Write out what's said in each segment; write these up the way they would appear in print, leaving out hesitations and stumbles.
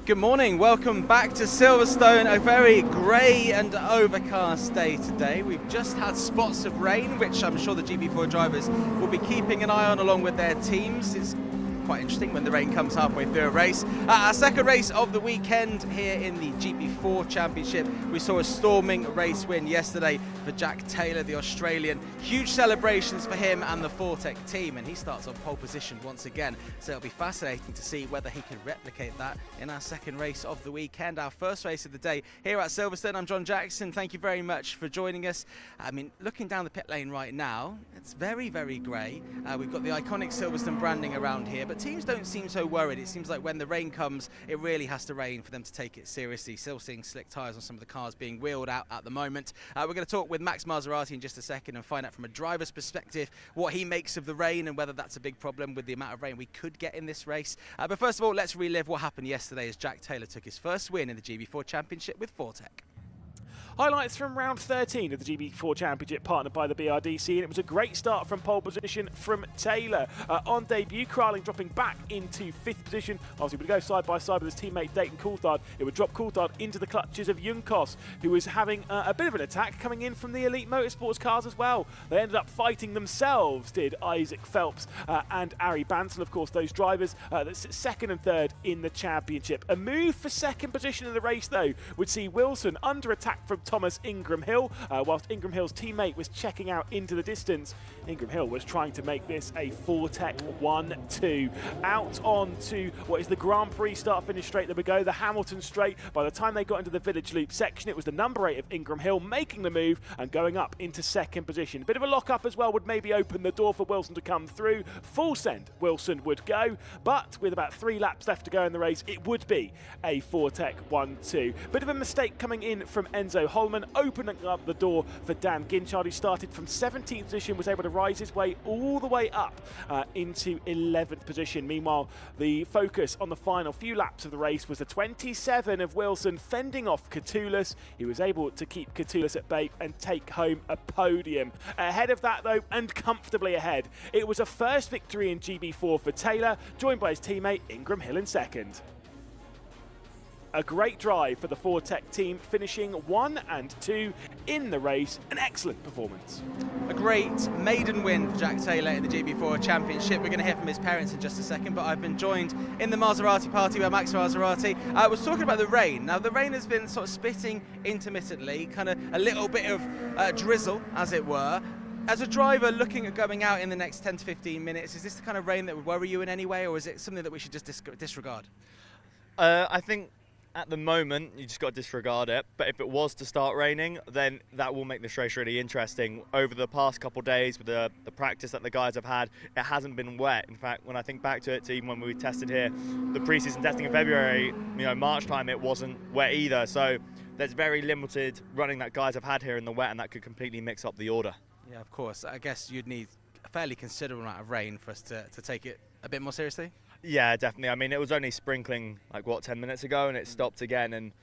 Good morning, welcome back to Silverstone. A very grey and overcast day today. We've just had spots of rain, which I'm sure the GB4 drivers will be keeping an eye on along with their teams. It's quite interesting when the rain comes halfway through a race. Our second race of the weekend here in the GB4 Championship. We saw a storming race win yesterday for Jack Taylor, the Australian. Huge celebrations for him and the Fortec team, and he starts on pole position once again. So it'll be fascinating to see whether he can replicate that in our second race of the weekend, our first race of the day here at Silverstone. I'm Jon Jackson. Thank you very much for joining us. I mean, looking down the pit lane right now, it's very, very grey. We've got the iconic Silverstone branding around here, but teams don't seem so worried. It seems like when the rain comes, it really has to rain for them to take it seriously. Still seeing slick tyres on some of the cars being wheeled out at the moment. We're going to talk with Max Maserati in just a second and find out from a driver's perspective what he makes of the rain and whether that's a big problem with the amount of rain we could get in this race. But first of all, let's relive what happened yesterday as Jack Taylor took his first win in the GB4 Championship with Fortec. Highlights from round 13 of the GB4 Championship, partnered by the BRDC, and it was a great start from pole position from Taylor. On debut, Kraling dropping back into 5th position. Obviously, would go side by side with his teammate Dayton Coulthard. It would drop Coulthard into the clutches of Junkos, who was having a bit of an attack coming in from the Elite Motorsports cars as well. They ended up fighting themselves, did Isaac Phelps and Ari Bansal, of course, those drivers that sit second and third in the championship. A move for second position in the race, though, would see Wilson under attack from Thomas Ingram Hill, whilst Ingram Hill's teammate was checking out into the distance. Ingram Hill was trying to make this a Fortec 1-2. Out on to what is the Grand Prix start-finish straight that we go, the Hamilton straight. By the time they got into the Village Loop section, it was the number 8 of Ingram Hill making the move and going up into second position. A bit of a lock-up as well would maybe open the door for Wilson to come through. Full send Wilson would go, but with about 3 laps left to go in the race, it would be a Fortec 1-2. Bit of a mistake coming in from Enzo Holman, opening up the door for Dan Ginchard, who started from 17th position, was able to rise his way all the way up into 11th position. Meanwhile, the focus on the final few laps of the race was the 27 of Wilson fending off Catulus. He was able to keep Catulus at bay and take home a podium. Ahead of that, though, and comfortably ahead, it was a first victory in GB4 for Taylor, joined by his teammate Ingram Hill in second. A great drive for the Fortec team, finishing 1 and 2 in the race. An excellent performance. A great maiden win for Jack Taylor in the GB4 Championship. We're going to hear from his parents in just a second, but I've been joined in the Maserati party by Max Maserati. I was talking about the rain. Now, the rain has been sort of spitting intermittently, kind of a little bit of drizzle, as it were. As a driver looking at going out in the next 10 to 15 minutes, is this the kind of rain that would worry you in any way, or is it something that we should just disregard? I think at the moment, you just got to disregard it. But if it was to start raining, then that will make this race really interesting. Over the past couple of days, with the practice that the guys have had, it hasn't been wet. In fact, when I think back to it, to even when we tested here, the pre-season testing in February, March time, it wasn't wet either. So there's very limited running that guys have had here in the wet, and that could completely mix up the order. Yeah, of course. I guess you'd need a fairly considerable amount of rain for us to take it a bit more seriously. Yeah, definitely. I mean, it was only sprinkling, 10 minutes ago, and it stopped again. And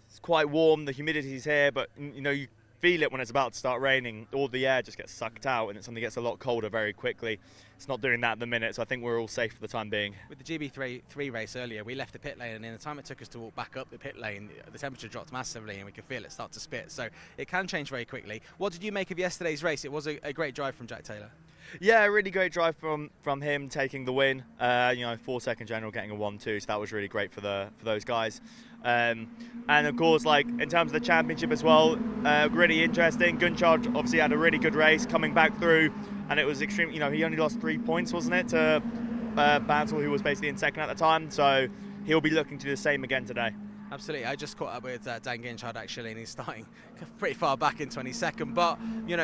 it's quite warm. The humidity's here, but, you feel it when it's about to start raining. All the air just gets sucked out, and it suddenly gets a lot colder very quickly. It's not doing that at the minute, so I think we're all safe for the time being. With the GB3 race earlier, we left the pit lane, and in the time it took us to walk back up the pit lane, the temperature dropped massively, and we could feel it start to spit. So it can change very quickly. What did you make of yesterday's race? It was a great drive from Jack Taylor. Yeah, a really great drive from him taking the win. Fortec in general getting a 1-2, so that was really great for those guys. And of course, in terms of the championship as well, really interesting. Gunchard obviously had a really good race coming back through, and it was extreme. He only lost 3 points, wasn't it, to Bansal, who was basically in second at the time. So he'll be looking to do the same again today. Absolutely. I just caught up with Dan Ginchard actually, and he's starting pretty far back in 22nd. But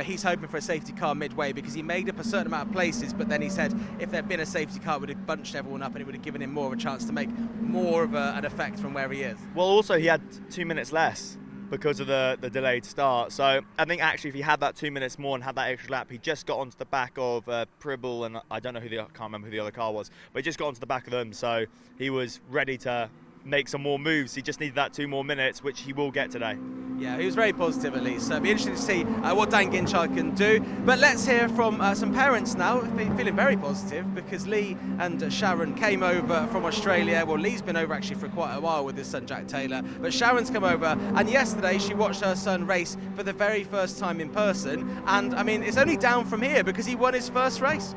he's hoping for a safety car midway because he made up a certain amount of places. But then he said if there'd been a safety car, it would have bunched everyone up and it would have given him more of a chance to make more of an effect from where he is. Well, also he had 2 minutes less because of the delayed start. So I think actually if he had that 2 minutes more and had that extra lap, he just got onto the back of Pribble, and I don't know I can't remember who the other car was, but he just got onto the back of them. So he was ready to make some more moves. He just needed that 2 more minutes, which he will get today. Yeah, he was very positive at least. So it'll be interesting to see what Dan Ginchard can do. But let's hear from some parents now, feeling very positive because Lee and Sharon came over from Australia. Well, Lee's been over actually for quite a while with his son Jack Taylor, but Sharon's come over, and yesterday she watched her son race for the very first time in person. And I mean, it's only down from here because he won his first race.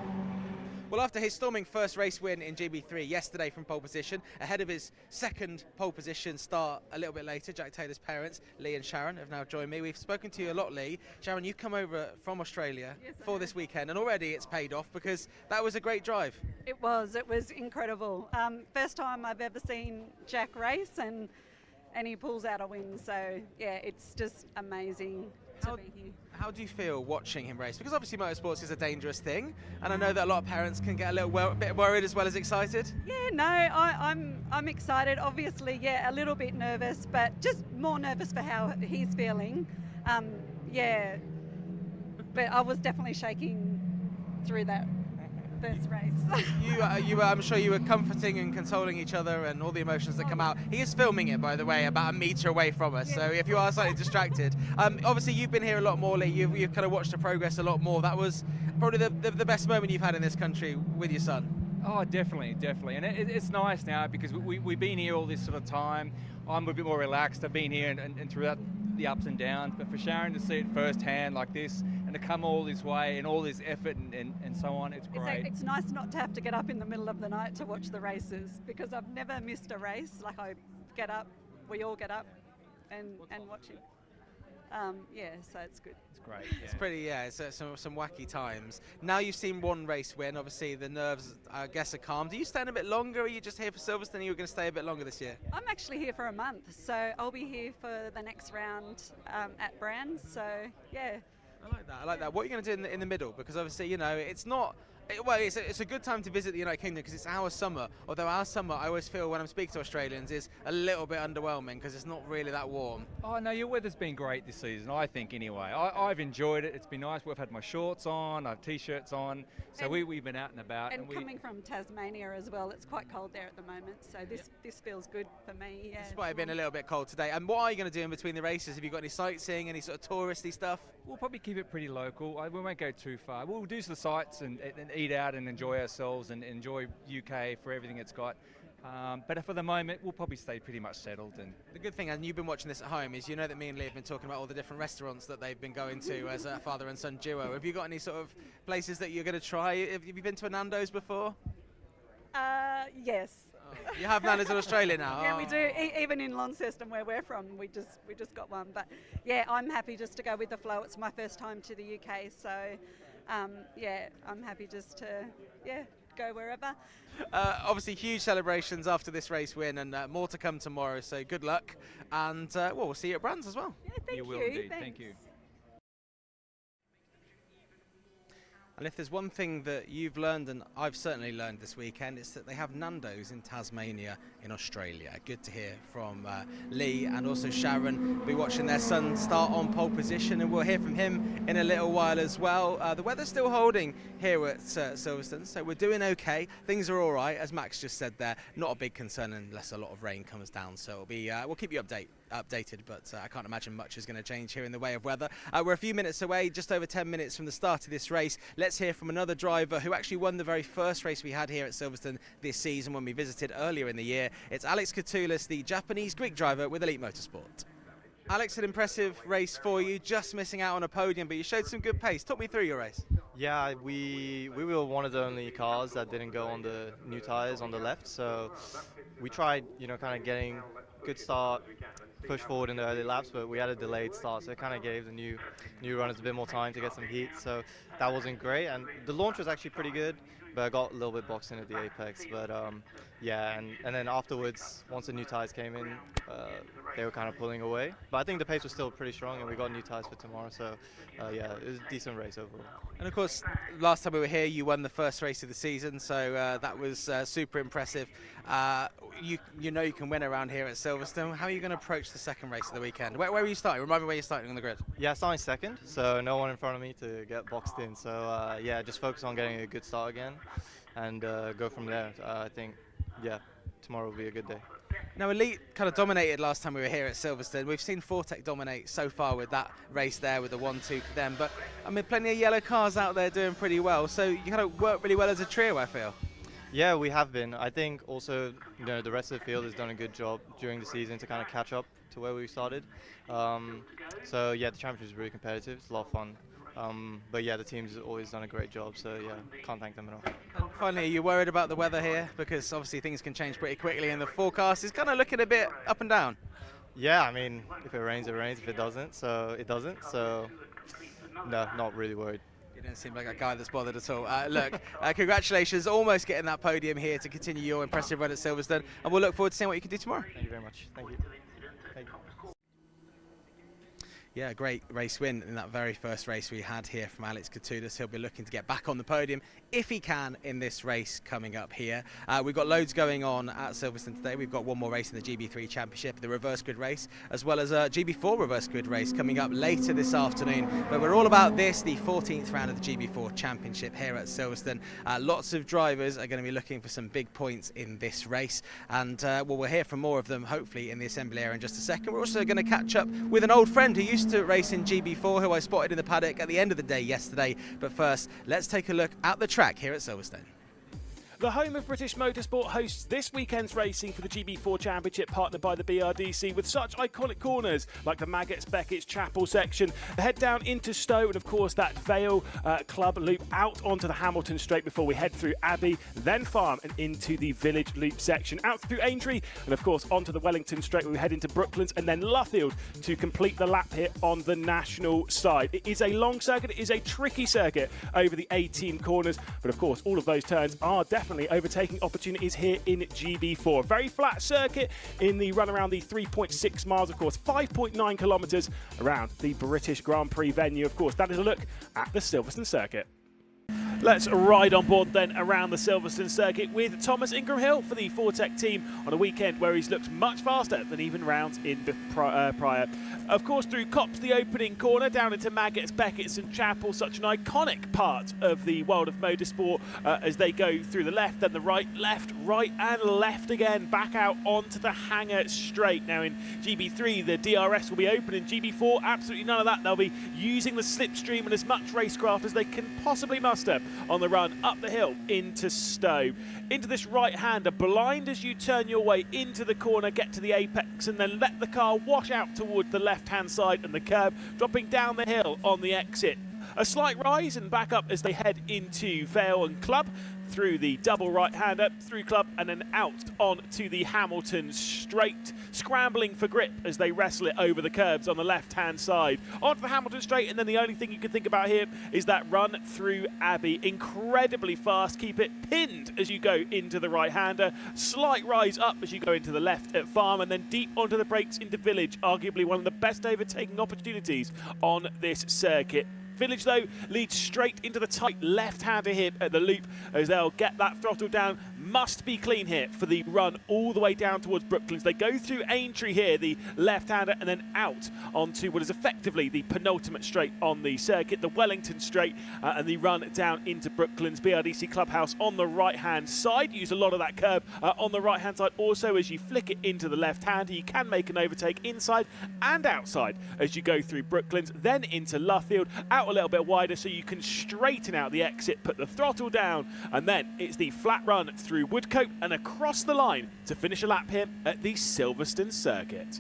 Well, after his storming first race win in GB3 yesterday from pole position, ahead of his second pole position start a little bit later, Jack Taylor's parents, Lee and Sharon, have now joined me. We've spoken to you a lot, Lee. Sharon, you've come over from Australia for this weekend, and already it's paid off because that was a great drive. It was incredible. First time I've ever seen Jack race, and he pulls out a win. So, yeah, it's just amazing to be here. How do you feel watching him race? Because obviously motorsports is a dangerous thing, and I know that a lot of parents can get a little bit worried as well as excited. Yeah, no, I'm excited. Obviously, yeah, a little bit nervous, but just more nervous for how he's feeling. Yeah, but I was definitely shaking through that first race. I'm sure you were comforting and consoling each other and all the emotions that come out. He is filming it, by the way, about a metre away from us, so if you are slightly distracted. Obviously, you've been here a lot more, Lee. You've kind of watched the progress a lot more. That was probably the best moment you've had in this country with your son. Oh, definitely. And it's nice now because we've been here all this sort of time. I'm a bit more relaxed. I've been here and throughout the ups and downs, but for Sharon to see it firsthand like this and to come all this way and all this effort and so on, it's great. It's nice not to have to get up in the middle of the night to watch the races, because I've never missed a race. Like, I get up, we all get up and watch it. Yeah, so it's good. It's great. Yeah. It's pretty, it's some wacky times. Now you've seen one race win, obviously the nerves, I guess, are calm. Do you stay in a bit longer, or are you just here for Silverstone and you're going to stay a bit longer this year? I'm actually here for a month, so I'll be here for the next round at Brands, so yeah. I like that. What are you going to do in the middle? Because obviously, you know, it's not... It's a good time to visit the United Kingdom because it's our summer. Although our summer, I always feel when I'm speaking to Australians, is a little bit underwhelming because it's not really that warm. Oh no, your weather's been great this season, I think anyway. I've enjoyed it. It's been nice. We've had my shorts on, I have t-shirts on, so we've been out and about. And coming from Tasmania as well, it's quite cold there at the moment, so this feels good for me. Yeah, it's been a little bit cold today. And what are you going to do in between the races? Have you got any sightseeing, any sort of touristy stuff? We'll probably keep it pretty local. We won't go too far. We'll do the sights and eat out and enjoy ourselves and enjoy UK for everything it's got. But for the moment, we'll probably stay pretty much settled. And the good thing, and you've been watching this at home, is you know that me and Lee have been talking about all the different restaurants that they've been going to as a father and son duo. Have you got any sort of places that you're going to try? Have you been to a Nando's before? Yes. Oh, you have Nando's in Australia now? Yeah, we do. Even in Launceston, where we're from, we just got one. But yeah, I'm happy just to go with the flow. It's my first time to the UK, so yeah, I'm happy just to go wherever. Obviously, huge celebrations after this race win, and more to come tomorrow. So good luck, and we'll see you at Brands as well. Yeah, thank you. You will indeed. Thanks. Thank you. And if there's one thing that you've learned, and I've certainly learned this weekend, it's that they have Nando's in Tasmania in Australia. Good to hear from Lee and also Sharon. We'll be watching their son start on pole position, and we'll hear from him in a little while as well. The weather's still holding here at Silverstone, so we're doing okay. Things are all right, as Max just said there. Not a big concern unless a lot of rain comes down. So it'll be, we'll keep you updated, but I can't imagine much is going to change here in the way of weather. We're a few minutes away, just over 10 minutes from the start of this race. Let's hear from another driver who actually won the very first race we had here at Silverstone this season when we visited earlier in the year. It's Alex Katoulis, the Japanese Greek driver with Elite Motorsport. Alex, an impressive race for you, just missing out on a podium, but you showed some good pace. Talk me through your race. Yeah, we were one of the only cars that didn't go on the new tyres on the left, so we tried, kind of getting good start, push forward in the early laps, but we had a delayed start, so it kind of gave the new runners a bit more time to get some heat, so that wasn't great. And the launch was actually pretty good, but I got a little bit boxed in at the apex. But yeah, and then afterwards, once the new tyres came in, they were kind of pulling away. But I think the pace was still pretty strong, and we got new tyres for tomorrow, so yeah, it was a decent race overall. And of course, last time we were here, you won the first race of the season, so that was super impressive. You know you can win around here at Silverstone. How are you going to approach the second race of the weekend? Where are you starting? Remind me where you're starting on the grid. Yeah, starting second, so no one in front of me to get boxed in. So yeah, just focus on getting a good start again and go from there. I think, yeah. tomorrow will be a good day. Now, Elite kind of dominated last time we were here at Silverstone. We've seen Fortec dominate so far with that race there with the 1-2 for them. But, I mean, plenty of yellow cars out there doing pretty well. So you kind of work really well as a trio, I feel. Yeah, we have been. I think also, the rest of the field has done a good job during the season to kind of catch up to where we started. So yeah, the championship is really competitive. It's a lot of fun. But yeah, the team's always done a great job. So yeah, can't thank them enough. And finally, are you worried about the weather here? Because obviously things can change pretty quickly, and the forecast is kind of looking a bit up and down. Yeah, I mean, if it rains, it rains. If it doesn't, so it doesn't. So no, not really worried. You don't seem like a guy that's bothered at all. Look, congratulations, almost getting that podium here to continue your impressive run at Silverstone, and we'll look forward to seeing what you can do tomorrow. Thank you very much. Thank you. Thank you. Yeah, great race win in that very first race we had here from Alex Catoulis. He'll be looking to get back on the podium if he can in this race coming up here. We've got loads going on at Silverstone today. We've got one more race in the GB3 Championship, the reverse grid race, as well as a GB4 reverse grid race coming up later this afternoon. But we're all about this, the 14th round of the GB4 Championship here at Silverstone. Lots of drivers are going to be looking for some big points in this race, and well, we'll hear from more of them hopefully in the assembly area in just a second. We're also going to catch up with an old friend who used to race in GB4, who I spotted in the paddock at the end of the day yesterday. But first, let's take a look at the track here at Silverstone. The home of British motorsport hosts this weekend's racing for the GB4 Championship, partnered by the BRDC, with such iconic corners like the Maggots, Beckett's, Chapel section, the head down into Stowe, and of course that Vale Club loop out onto the Hamilton Straight before we head through Abbey, then Farm and into the Village loop section, out through Aintree, and of course onto the Wellington Straight where we head into Brooklands and then Luffield to complete the lap here on the national side. It is a long circuit, it is a tricky circuit over the 18 corners, but of course all of those turns are definitely overtaking opportunities here in GB4. Very flat circuit in the run around the 3.6 miles, of course, 5.9 kilometres around the British Grand Prix venue. Of course, that is a look at the Silverstone circuit. Let's ride on board then around the Silverstone circuit with Thomas Ingram-Hill for the Fortec team on a weekend where he's looked much faster than even rounds in prior. Of course, through Copse, the opening corner, down into Maggots, Beckett's and Chapel, such an iconic part of the world of motorsport as they go through the left, then the right, and left again, back out onto the Hangar Straight. Now in GB3, the DRS will be open. In GB4, absolutely none of that. They'll be using the slipstream and as much racecraft as they can possibly muster on the run up the hill into Stowe. Into this right-hander, blind as you turn your way into the corner, get to the apex and then let the car wash out towards the left-hand side and the curb, dropping down the hill on the exit. A slight rise and back up as they head into Vale and Club, through the double right-hander, through Club and then out onto the Hamilton Straight, scrambling for grip as they wrestle it over the curbs on the left-hand side. Onto the Hamilton Straight, and then the only thing you can think about here is that run through Abbey. Incredibly fast, keep it pinned as you go into the right-hander, slight rise up as you go into the left at Farm, and then deep onto the brakes into Village, arguably one of the best overtaking opportunities on this circuit. Village, though, leads straight into the tight left-hander here at the loop as they'll get that throttle down. Must be clean here for the run all the way down towards Brooklands. They go through Aintree here, the left-hander, and then out onto what is effectively the penultimate straight on the circuit, the Wellington Straight, and the run down into Brooklands. BRDC Clubhouse on the right-hand side. Use a lot of that curb on the right-hand side. Also, as you flick it into the left-hander, you can make an overtake inside and outside as you go through Brooklands, then into Luffield, out a little bit wider so you can straighten out the exit, put the throttle down, and then it's the flat run through Woodcote and across the line to finish a lap here at the Silverstone circuit.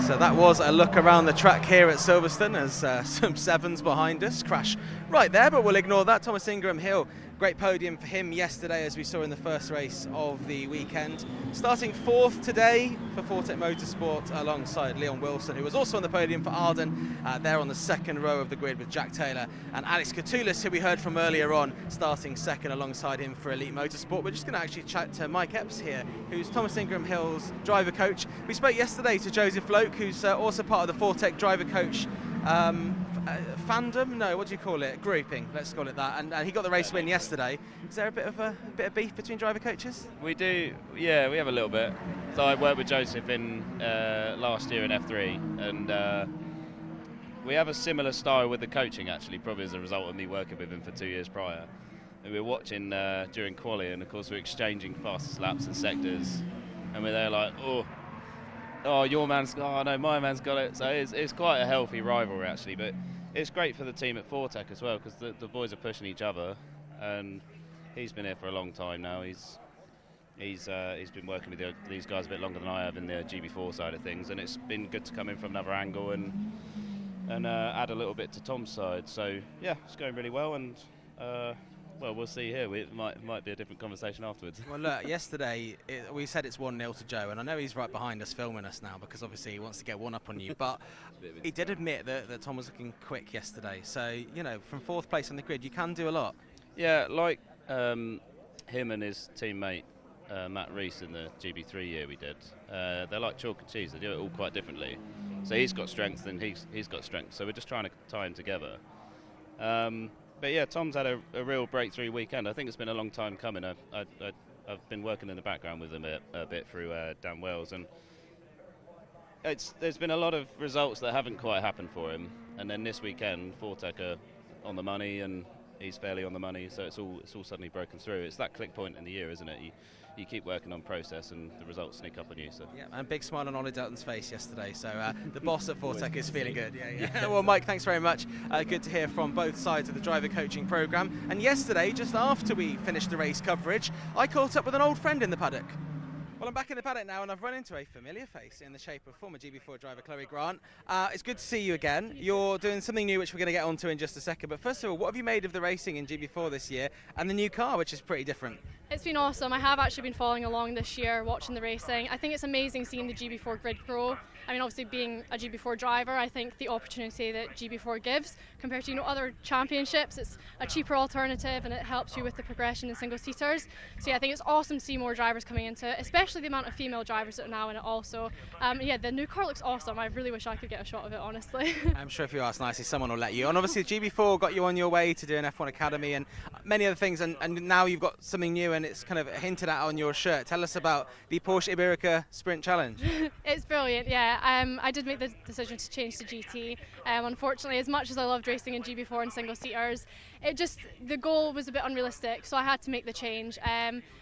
So that was a look around the track here at Silverstone as some sevens behind us crash right there, but we'll ignore that. Thomas Ingram-Hill, great podium for him yesterday as we saw in the first race of the weekend. Starting fourth today for Fortec Motorsport alongside Leon Wilson, who was also on the podium for Arden, there on the second row of the grid with Jack Taylor and Alex Catoulis, who we heard from earlier on, starting second alongside him for Elite Motorsport. We're just going to actually chat to Mike Epps here, who's Thomas Ingram-Hill's driver coach. We spoke yesterday to Joseph Loke, who's also part of the Fortec driver coach fandom? No, what do you call it? Grouping, let's call it that. And he got the race win yesterday. Is there a bit of beef between driver coaches? We do, yeah, we have a little bit. So I worked with Joseph in last year in F3, and we have a similar style with the coaching actually, probably as a result of me working with him for 2 years prior. And we were watching during quali, and of course we're exchanging fastest laps and sectors, and we're there like, oh, your man's, oh no, my man's got it. So it's quite a healthy rivalry actually, but it's great for the team at Fortec as well, because the boys are pushing each other, and he's been here for a long time now. He's been working with these guys a bit longer than I have in the GB4 side of things, and it's been good to come in from another angle and add a little bit to Tom's side. So yeah, it's going really well, and well, we'll see here. It might be a different conversation afterwards. Well, look, yesterday we said it's 1-0 to Joe, and I know he's right behind us filming us now because obviously he wants to get one up on you, but he did admit that Tom was looking quick yesterday. So, you know, from 4th place on the grid, you can do a lot. Yeah, like him and his teammate Matt Rees in the GB3 year we did. They're like chalk and cheese. They do it all quite differently. So he's got strength and he's got strength. So we're just trying to tie them together. But yeah, Tom's had a real breakthrough weekend. I think it's been a long time coming. I've been working in the background with him a bit through Dan Wells, and there's been a lot of results that haven't quite happened for him. And then this weekend, Fortec are on the money, and he's fairly on the money. So it's all suddenly broken through. It's that click point in the year, isn't it? You keep working on process, and the results sneak up on you. So. Yeah, and a big smile on Ollie Dalton's face yesterday. So the boss at Fortec is feeling good. Yeah. Well, Mike, thanks very much. Good to hear from both sides of the driver coaching programme. And yesterday, just after we finished the race coverage, I caught up with an old friend in the paddock. Well, I'm back in the paddock now, and I've run into a familiar face in the shape of former GB4 driver Chloe Grant. It's good to see you again. You're doing something new, which we're going to get onto in just a second. But first of all, what have you made of the racing in GB4 this year and the new car, which is pretty different? It's been awesome. I have actually been following along this year, watching the racing. I think it's amazing seeing the GB4 grid grow. I mean, obviously being a GB4 driver, I think the opportunity that GB4 gives compared to other championships, it's a cheaper alternative and it helps you with the progression in single seaters. So yeah, I think it's awesome to see more drivers coming into it, especially the amount of female drivers that are now in it also. Yeah, the new car looks awesome. I really wish I could get a shot of it, honestly. I'm sure if you ask nicely, someone will let you. And obviously GB4 got you on your way to do an F1 Academy and many other things, and now you've got something new, and it's kind of hinted at on your shirt. Tell us about the Porsche Iberica Sprint Challenge. It's brilliant, yeah. I did make the decision to change to GT. Unfortunately, as much as I loved racing in GB4 and single seaters, the goal was a bit unrealistic, so I had to make the change.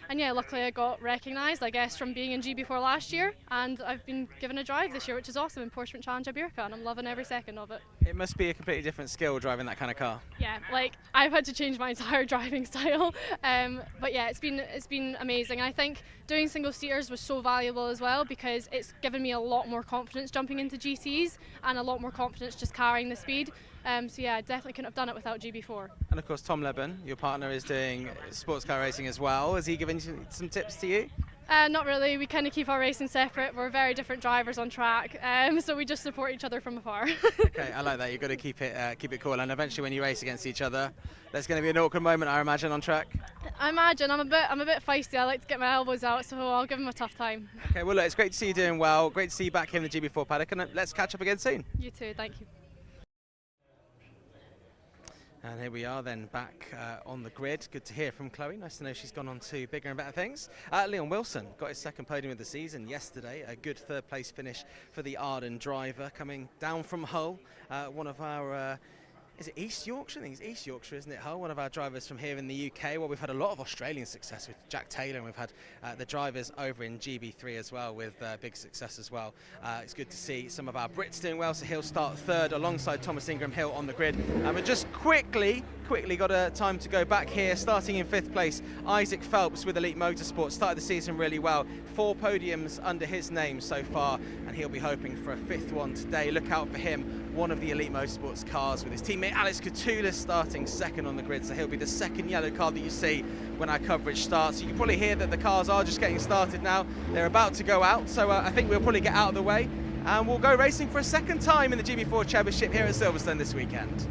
And yeah, luckily I got recognised, I guess, from being in GB4 last year, and I've been given a drive this year, which is awesome, in Porsche Sprint Challenge Iberica, and I'm loving every second of it. It must be a completely different skill driving that kind of car. Yeah, like I've had to change my entire driving style, but yeah, it's been amazing. I think doing single seaters was so valuable as well, because it's given me a lot more confidence jumping into GTs and a lot more confidence just carrying the speed. So yeah, I definitely couldn't have done it without GB4. And of course Tom Leben, your partner, is doing sports car racing as well. Has he given some tips to you? Not really, we kind of keep our racing separate. We're very different drivers on track, so we just support each other from afar. Okay, I like that. You've got to keep it cool, and eventually when you race against each other, there's going to be an awkward moment, I imagine, on track. I imagine. I'm a bit feisty. I like to get my elbows out, so I'll give him a tough time. Okay, well look, it's great to see you doing well. Great to see you back here in the GB4 paddock, and let's catch up again soon. You too, thank you. And here we are then back on the grid. Good to hear from Chloe. Nice to know she's gone on to bigger and better things. Leon Wilson got his second podium of the season yesterday. A good third place finish for the Arden driver coming down from Hull. One of our... is it East Yorkshire? I think it's East Yorkshire, isn't it, Hull? One of our drivers from here in the UK. Well, we've had a lot of Australian success with Jack Taylor, and we've had the drivers over in GB3 as well with big success as well. It's good to see some of our Brits doing well, so he'll start third alongside Thomas Ingram Hill on the grid. And just quickly got a time to go back here. Starting in 5th place, Isaac Phelps with Elite Motorsport. Started the season really well. 4 podiums under his name so far, and he'll be hoping for a 5th one today. Look out for him. One of the Elite Motorsports cars with his teammate Alex Coutulas starting 2nd on the grid, so he'll be the 2nd yellow car that you see when our coverage starts. You can probably hear that the cars are just getting started now. They're about to go out, so I think we'll probably get out of the way and we'll go racing for a 2nd time in the GB4 Championship here at Silverstone this weekend.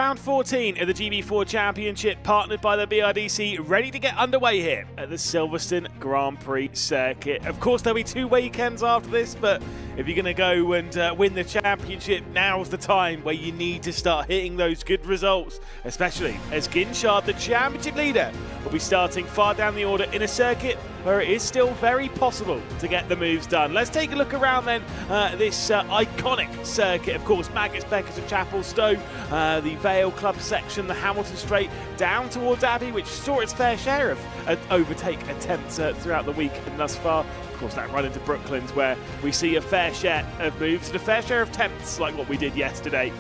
round 14 of the GB4 Championship, partnered by the BRDC, ready to get underway here at the Silverstone Grand Prix circuit. Of course, there'll be 2 weekends after this, but if you're going to go and win the championship, now's the time where you need to start hitting those good results, especially as Ginshard, the championship leader, will be starting far down the order in a circuit where it is still very possible to get the moves done. Let's take a look around then this iconic circuit. Of course, Maggots, Beckers and Chapel Stowe, the Vale Club section, the Hamilton Straight, down towards Abbey, which saw its fair share of overtake attempts throughout the week and thus far. Of course, that run into Brooklands where we see a fair share of moves and a fair share of attempts like what we did yesterday.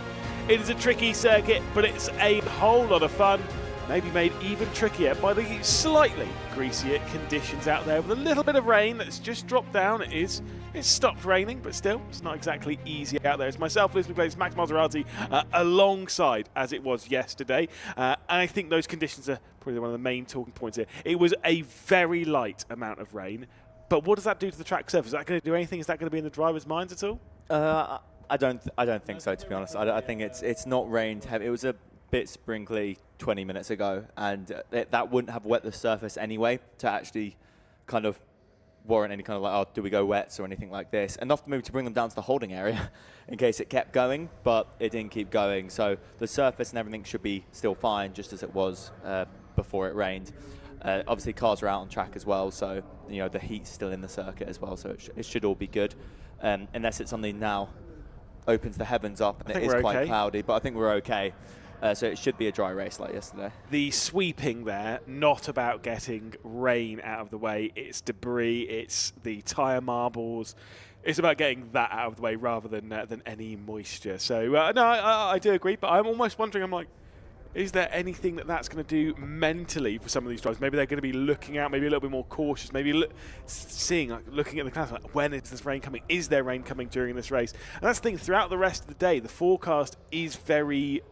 It is a tricky circuit, but it's a whole lot of fun. Maybe made even trickier by the slightly greasier conditions out there with a little bit of rain that's just dropped down. It's stopped raining, but still, it's not exactly easy out there. It's myself, Lewis McGlade, it's Max Maserati alongside as it was yesterday. And I think those conditions are probably one of the main talking points here. It was a very light amount of rain, but what does that do to the track surface? Is that going to do anything? Is that going to be in the drivers' minds at all? I don't think so, to be honest. I think it's not rained heavy. It was a bit sprinkly 20 minutes ago, and that wouldn't have wet the surface anyway to actually kind of warrant any kind of like, oh, do we go wets or anything like this. Enough maybe to bring them down to the holding area in case it kept going, but it didn't keep going. So the surface and everything should be still fine, just as it was before it rained. Obviously, cars are out on track as well, so you know the heat's still in the circuit as well, so it should all be good, unless it's something now opens the heavens up and it is quite cloudy. But I think we're okay. So it should be a dry race like yesterday. The sweeping there, not about getting rain out of the way. It's debris, it's the tyre marbles. It's about getting that out of the way rather than any moisture. So, no, I do agree, but I'm almost wondering, I'm like, is there anything that's going to do mentally for some of these drivers? Maybe they're going to be looking out, maybe a little bit more cautious, maybe looking at the clouds, like, when is this rain coming? Is there rain coming during this race? And that's the thing, throughout the rest of the day, the forecast is very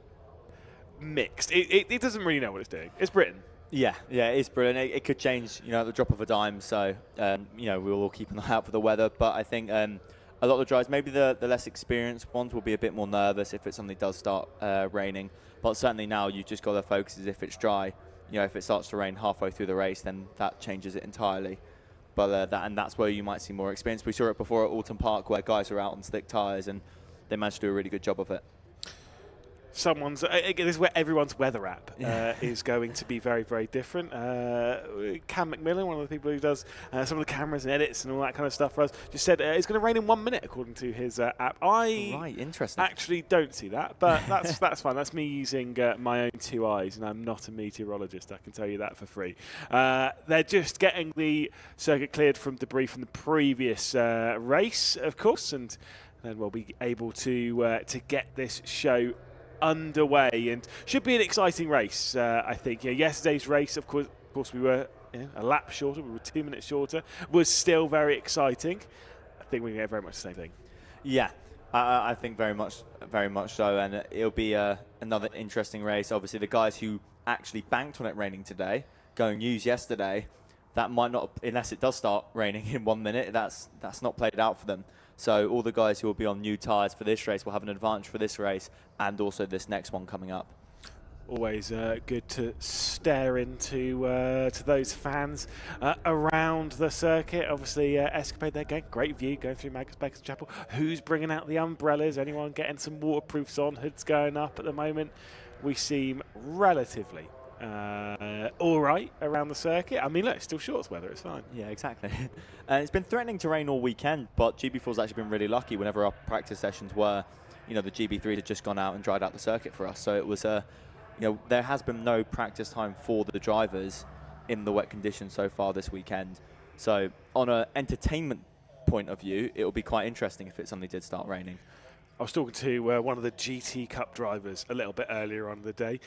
mixed. It doesn't really know what it's doing. It's Britain. Yeah, it is brilliant. It could change, at the drop of a dime. So, we'll all keep an eye out for the weather. But I think a lot of the drivers, maybe the less experienced ones, will be a bit more nervous if it suddenly does start raining. But certainly now you just got to focus as if it's dry. If it starts to rain halfway through the race, then that changes it entirely. But that's where you might see more experience. We saw it before at Alton Park where guys were out on slick tyres and they managed to do a really good job of it. This is where everyone's weather app is going to be very, very different. Cam McMillan, one of the people who does some of the cameras and edits and all that kind of stuff for us, just said it's going to rain in 1 minute according to his app. Interesting. Actually don't see that, but that's fine. That's me using my own 2 eyes, and I'm not a meteorologist. I can tell you that for free. They're just getting the circuit cleared from debris from the previous race, of course, and then we'll be able to get this show underway, and should be an exciting race. I think yesterday's race, of course we were a lap shorter, we were 2 minutes shorter, was still very exciting. I think we can get very much the same thing. Yeah, I think very much so, and it'll be another interesting race. Obviously the guys who actually banked on it raining today, going news yesterday, that might not, unless it does start raining in 1 minute, that's not played out for them. So all the guys who will be on new tyres for this race will have an advantage for this race and also this next one coming up. Always good to stare into to those fans around the circuit. Obviously, Escapade there, great view going through Maggots, Beckers and Chapel. Who's bringing out the umbrellas? Anyone getting some waterproofs on? Hoods going up at the moment. We seem relatively all right around the circuit. I mean, look, it's still shorts weather, it's fine. Yeah, exactly. And it's been threatening to rain all weekend, but GB4's actually been really lucky. Whenever our practice sessions were, the GB3 had just gone out and dried out the circuit for us. So it was there has been no practice time for the drivers in the wet conditions so far this weekend. So on an entertainment point of view, it will be quite interesting if it suddenly did start raining. I was talking to one of the GT Cup drivers a little bit earlier on in the day,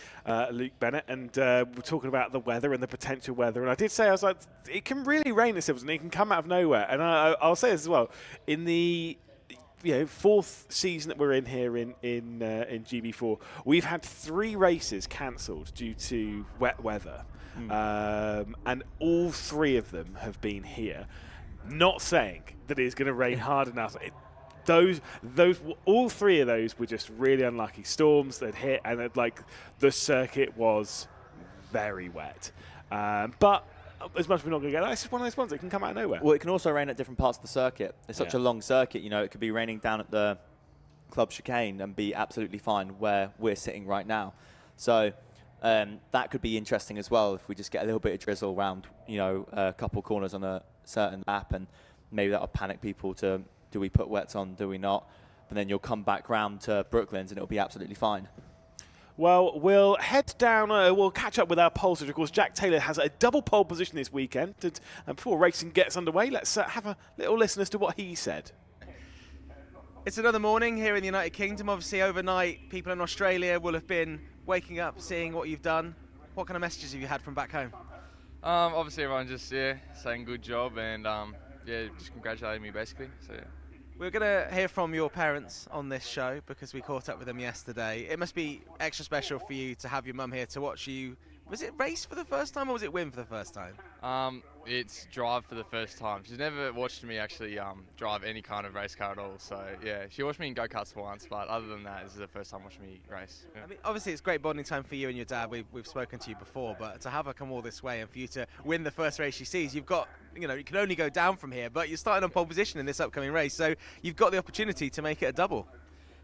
Luke Bennett, and we're talking about the weather and the potential weather. And I did say, I was like, it can really rain this Silverstone. It can come out of nowhere. And I'll say this as well. In the fourth season that we're in here in GB4, we've had 3 races cancelled due to wet weather. And all 3 of them have been here. Not saying that it's going to rain hard enough. those, all three of those were just really unlucky storms that hit, and like the circuit was very wet. But as much as we're not going to get that, it's just one of those ones that can come out of nowhere. Well, it can also rain at different parts of the circuit. It's such a long circuit, you know, it could be raining down at the club chicane and be absolutely fine where we're sitting right now. So that could be interesting as well if we just get a little bit of drizzle around, you know, a couple corners on a certain lap, and maybe that'll panic people to, do we put wets on, do we not? And then you'll come back round to Brooklands and it'll be absolutely fine. Well, we'll head down, we'll catch up with our pole sitter. Of course, Jack Taylor has a double pole position this weekend. And before racing gets underway, let's have a little listen as to what he said. It's another morning here in the United Kingdom. Obviously, overnight, people in Australia will have been waking up, seeing what you've done. What kind of messages have you had from back home? Obviously, everyone just saying good job and just congratulating me basically. So yeah. We're going to hear from your parents on this show because we caught up with them yesterday. It must be extra special for you to have your mum here to watch you. Was it race for the first time or was it win for the first time? It's drive for the first time. She's never watched me actually drive any kind of race car at all. So yeah, she watched me in go-karts once, but other than that, this is the first time watching me race. Yeah. I mean, obviously it's great bonding time for you and your dad. We've spoken to you before, but to have her come all this way and for you to win the first race she sees, you've got, you know, you can only go down from here, but you're starting on pole position in this upcoming race, so you've got the opportunity to make it a double.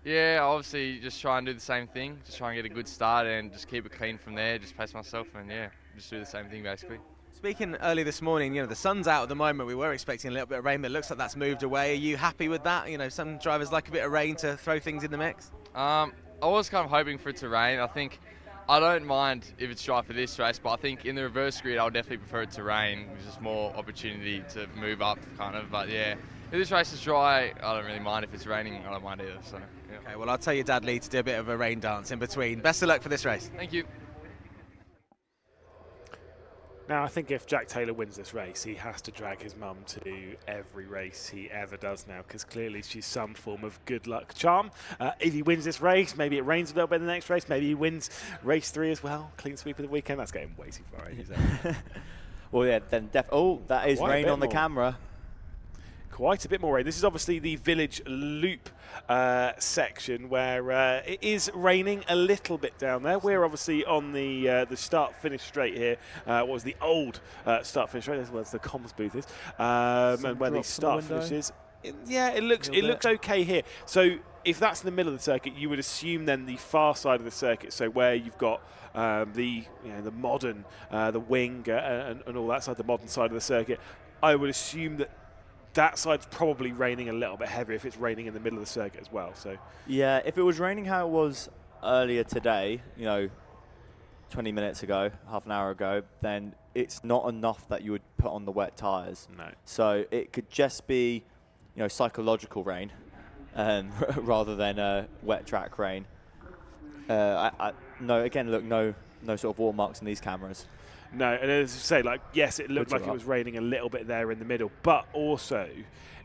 Yeah, obviously just try and do the same thing, just try and get a good start and just keep it clean from there, just pace myself and yeah, just do the same thing basically. Speaking early this morning, you know, the sun's out at the moment. We were expecting a little bit of rain, but it looks like that's moved away. Are you happy with that? You know, some drivers like a bit of rain to throw things in the mix. I was kind of hoping for it to rain. I think I don't mind if it's dry for this race, but I think in the reverse grid, I would definitely prefer it to rain. There's just more opportunity to move up kind of, but yeah. If this race is dry, I don't really mind. If it's raining, I don't mind either. So, yeah. Okay, well, I'll tell your dad Lee to do a bit of a rain dance in between. Best of luck for this race. Thank you. Now, I think if Jack Taylor wins this race, he has to drag his mum to every race he ever does now, because clearly she's some form of good luck charm. If he wins this race, maybe it rains a little bit in the next race, maybe he wins race 3 as well, clean sweep of the weekend. That's getting way too far, isn't it? Well, yeah, then that is rain on the camera. Quite a bit more rain. This is obviously the Village Loop section where it is raining a little bit down there. We're obviously on the start-finish straight here. What was the old start-finish straight? That's where the comms booth is. And where the start-finish is. Yeah, it looks okay here. So if that's in the middle of the circuit, you would assume then the far side of the circuit, so where you've got the modern, the wing and all that side, the modern side of the circuit, I would assume that side's probably raining a little bit heavier if it's raining in the middle of the circuit as well. So yeah, if it was raining how it was earlier today, 20 minutes ago, half an hour ago, then it's not enough that you would put on the wet tyres. No. So it could just be, psychological rain, rather than wet track rain. No sort of watermarks in these cameras. No, and as I say, yes, it looked like it was raining a little bit there in the middle, but also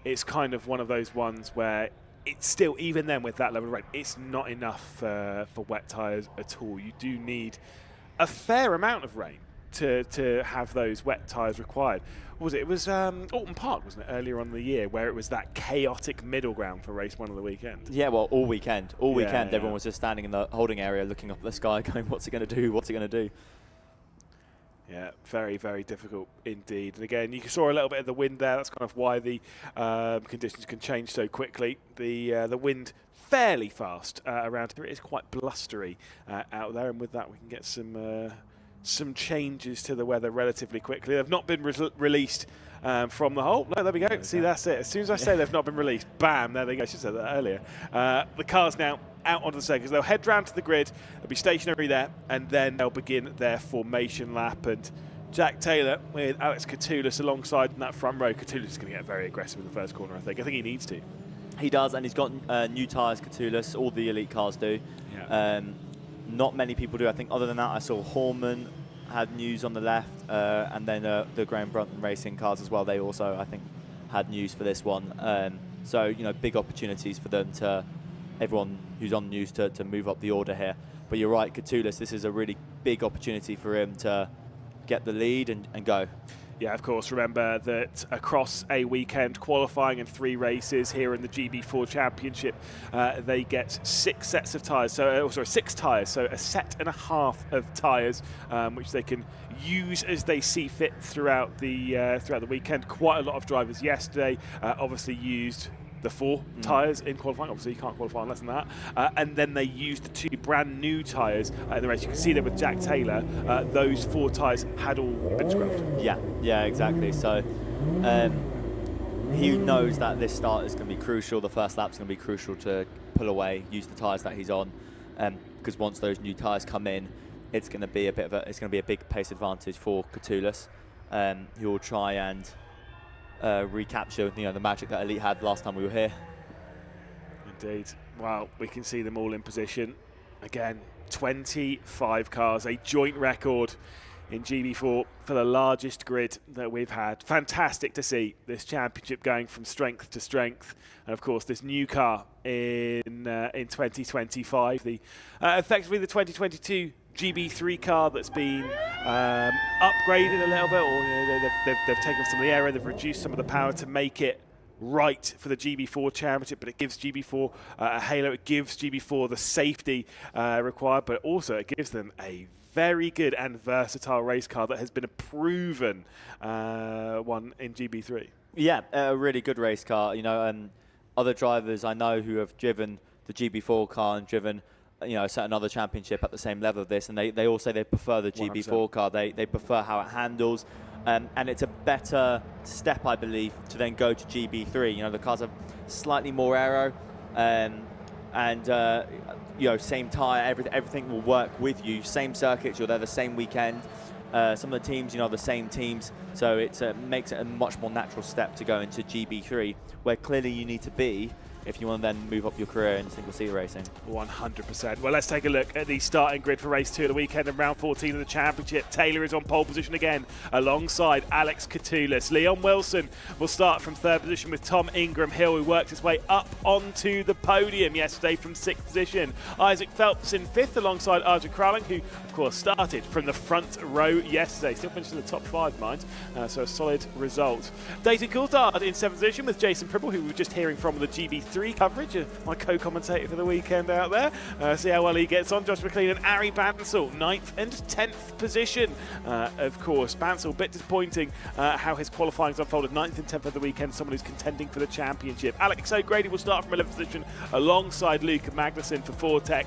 it's kind of one of those ones where it's still, even then with that level of rain, it's not enough for wet tyres at all. You do need a fair amount of rain to have those wet tyres required. What was it? It was Alton Park, wasn't it, earlier on in the year, where it was that chaotic middle ground for race 1 of the weekend? Yeah, well, all weekend, everyone was just standing in the holding area looking up at the sky going, what's it going to do, what's it going to do? Yeah, very, very difficult indeed. And again, you saw a little bit of the wind there. That's kind of why the conditions can change so quickly. The wind fairly fast around here. It is quite blustery out there, and with that we can get some changes to the weather relatively quickly. They've not been released from the hole. No, there we go. See, that's it. As soon as I say they've not been released, bam, there they go. I should have said that earlier. The car's now out onto the circuit. They'll head round to the grid. They'll be stationary there, and then they'll begin their formation lap. And Jack Taylor with Alex Catoulis alongside in that front row. Catoulis is going to get very aggressive in the first corner, I think. I think he needs to. He does, and he's got new tyres, Catoulis. All the elite cars do. Yeah. Not many people do. I think other than that, I saw Horman had news on the left, and then the Graham Brunton Racing cars as well. They also, I think, had news for this one. So, big opportunities for them everyone who's on news to move up the order here. But you're right, Catoulis, this is a really big opportunity for him to get the lead and go. Yeah, of course. Remember that across a weekend, qualifying and 3 races here in the GB4 Championship, they get 6 sets of tyres. So, 6 tyres. So a set and a half of tyres, which they can use as they see fit throughout the weekend. Quite a lot of drivers yesterday obviously used the 4 tyres in qualifying. Obviously, you can't qualify on less than that. And then they used the 2 brand new tyres in the race. You can see that with Jack Taylor, those 4 tyres had all been scrubbed. Yeah, exactly. So he knows that this start is going to be crucial. The first lap's going to be crucial to pull away, use the tyres that he's on, because once those new tyres come in, it's going to be a big pace advantage for Catullus. He will try and recapture the magic that Elite had last time we were here. Indeed. Well, we can see them all in position. Again, 25 cars, a joint record in GB4 for the largest grid that we've had. Fantastic to see this championship going from strength to strength. And of course, this new car in 2025, effectively the 2022 GB3 car that's been upgraded a little bit, or they've taken some of the aero, they've reduced some of the power to make it right for the GB4 Championship, but it gives GB4 a halo, it gives GB4 the safety required, but also it gives them a very good and versatile race car that has been a proven one in GB3. Yeah, a really good race car. Other drivers I know who have driven the GB4 car and driven a certain other championship at the same level of this, and they all say they prefer the GB4 car. They prefer how it handles, and it's a better step, I believe, to then go to GB3. The cars have slightly more aero, and same tyre, everything will work with you. Same circuits, you're there the same weekend. Some of the teams, the same teams, so it makes it a much more natural step to go into GB3, where clearly you need to be if you want to then move up your career in single-seater racing. 100%. Well, let's take a look at the starting grid for race 2 of the weekend and round 14 of the championship. Taylor is on pole position again, alongside Alex Catullus. Leon Wilson will start from 3rd position with Tom Ingram Hill, who worked his way up onto the podium yesterday from 6th position. Isaac Phelps in 5th, alongside Arjun Kraling, who, of course, started from the front row yesterday. Still finished in the top 5, mind, so a solid result. Dayton Coulthard in 7th position with Jason Pribble, who we were just hearing from on the GB3 coverage, my co-commentator for the weekend out there. See how well he gets on. Josh McLean and Ari Bansal, 9th and 10th position. Of course, Bansal, a bit disappointing how his qualifying's unfolded. 9th and 10th of the weekend, someone who's contending for the championship. Alex O'Grady will start from 11th position alongside Luke Magnussen for Fortec.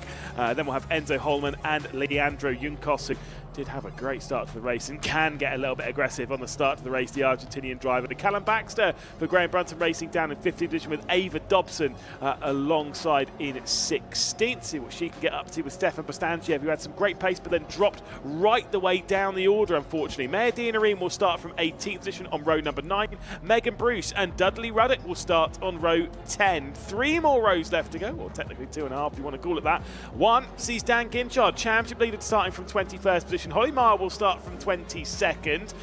Then we'll have Enzo Holman and Leandro Juncos, who did have a great start to the race and can get a little bit aggressive on the start of the race, the Argentinian driver. And Callum Baxter for Graham Brunton Racing down in 15th position with Ava Dobson alongside in 16th. See what she can get up to with Stefan Bostanciev, who had some great pace but then dropped right the way down the order, unfortunately. Maya Dianarim will start from 18th position on row number 9. Megan Bruce and Dudley Ruddock will start on row 10. 3 more rows left to go, or technically 2.5 if you want to call it that. 1 sees Dan Ginchard, championship leader, starting from 21st position. Holly Marr will start from 22nd.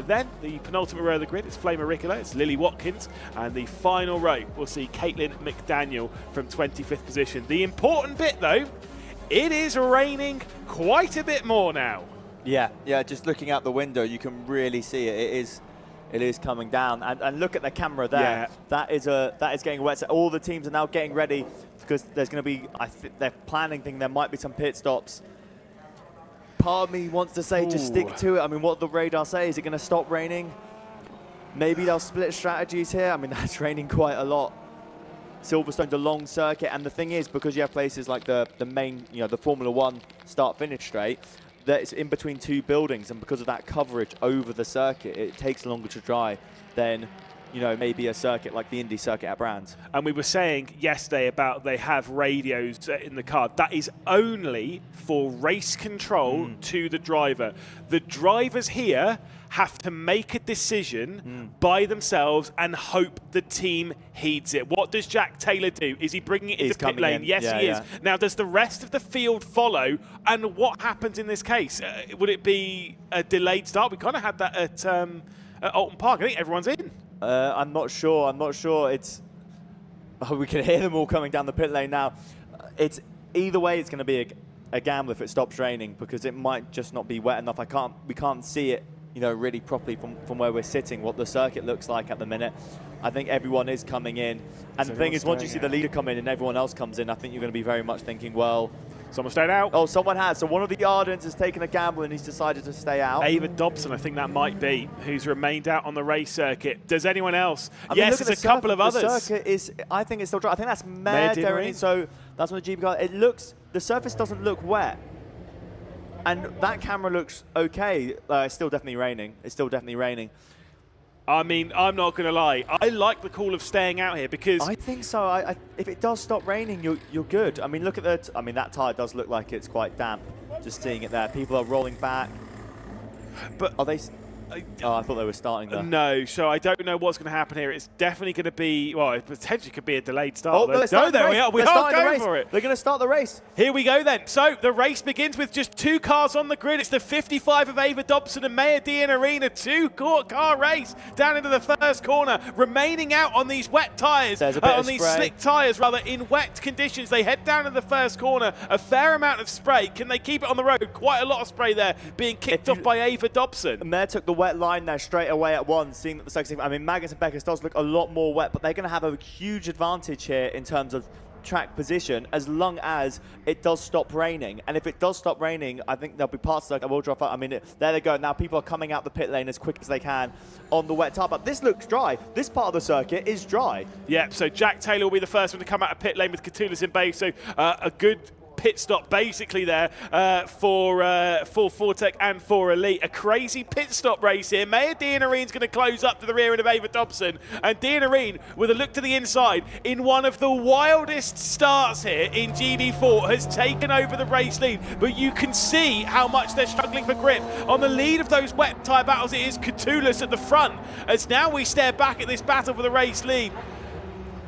Then the penultimate row of the grid is Flame Auricular, it's Lily Watkins, and the final row will see Caitlin McDaniel from 25th position. The important bit though, it is raining quite a bit more now. Yeah, just looking out the window you can really see it. It is coming down, and look at the camera there. Yeah. That is getting wet. So all the teams are now getting ready because there's going to be, they're planning there might be some pit stops. Part of me wants to say just stick to it. I mean, what the radar say, is it going to stop raining? Maybe they'll split strategies here. I mean, that's raining quite a lot. Silverstone's a long circuit, and the thing is, because you have places like the main, the Formula 1 start-finish straight, that it's in between 2 buildings, and because of that coverage over the circuit, it takes longer to dry than maybe a circuit like the Indy circuit at Brands. And we were saying yesterday about they have radios in the car. That is only for race control to the driver. The drivers here have to make a decision by themselves and hope the team heeds it. What does Jack Taylor do? Is he bringing it into pit lane? Yes, he is. Now, does the rest of the field follow? And what happens in this case? Would it be a delayed start? We kind of had that at Alton Park. I think everyone's in. I'm not sure. We can hear them all coming down the pit lane now. It's either way. It's going to be a gamble if it stops raining, because it might just not be wet enough. We can't see it really properly from where we're sitting, what the circuit looks like at the minute. I think everyone is coming in. And the thing is, once you see the leader come in and everyone else comes in, I think you're going to be very much thinking, well, someone stayed out. Oh, someone has. So one of the Ardens has taken a gamble and he's decided to stay out. Ava Dobson, I think that might be, who's remained out on the race circuit. Does anyone else? I mean, yes, there's a couple of others. The circuit is, I think it's still dry. I think that's Mare Deanery. So that's what the GB car. It looks, the surface doesn't look wet. And that camera looks okay. It's still definitely raining. It's still definitely raining. I mean, I'm not going to lie. I like the call of staying out here because I think so. If it does stop raining, you're good. I mean, look at that. I mean, that tyre does look like it's quite damp. Just seeing it there. People are rolling back. But are they? Oh, I thought they were starting there. No, so I don't know what's going to happen here. It's definitely going to be, well, it potentially could be a delayed start. Oh, there we are. We are going for it. They're going to start the race. Here we go then. So the race begins with just 2 cars on the grid. It's the 55 of Ava Dobson and Mare Deanery, a 2-car race down into the first corner, remaining out on these wet tyres, on these slick tyres rather, in wet conditions. They head down to the first corner, a fair amount of spray. Can they keep it on the road? Quite a lot of spray there being kicked off by Ava Dobson. Mare took the wet line there straight away at once, seeing that the circuit, I mean, Magnus and Beckers does look a lot more wet, but they're going to have a huge advantage here in terms of track position as long as it does stop raining. And if it does stop raining, I think there'll be parts of the circuit that will drop out. I mean, there they go. Now people are coming out the pit lane as quick as they can on the wet tyre. But this looks dry. This part of the circuit is dry. Yeah, so Jack Taylor will be the first one to come out of pit lane with Catullus in base. So a good pit stop basically there for Fortec and for Elite. A crazy pit stop race here. Mare Deanerine's going to close up to the rear end of Ava Dobson, and Deanerine, with a look to the inside, in one of the wildest starts here in GB4, has taken over the race lead. But you can see how much they're struggling for grip. On the lead of those wet tyre battles, it is Catullus at the front, as now we stare back at this battle for the race lead.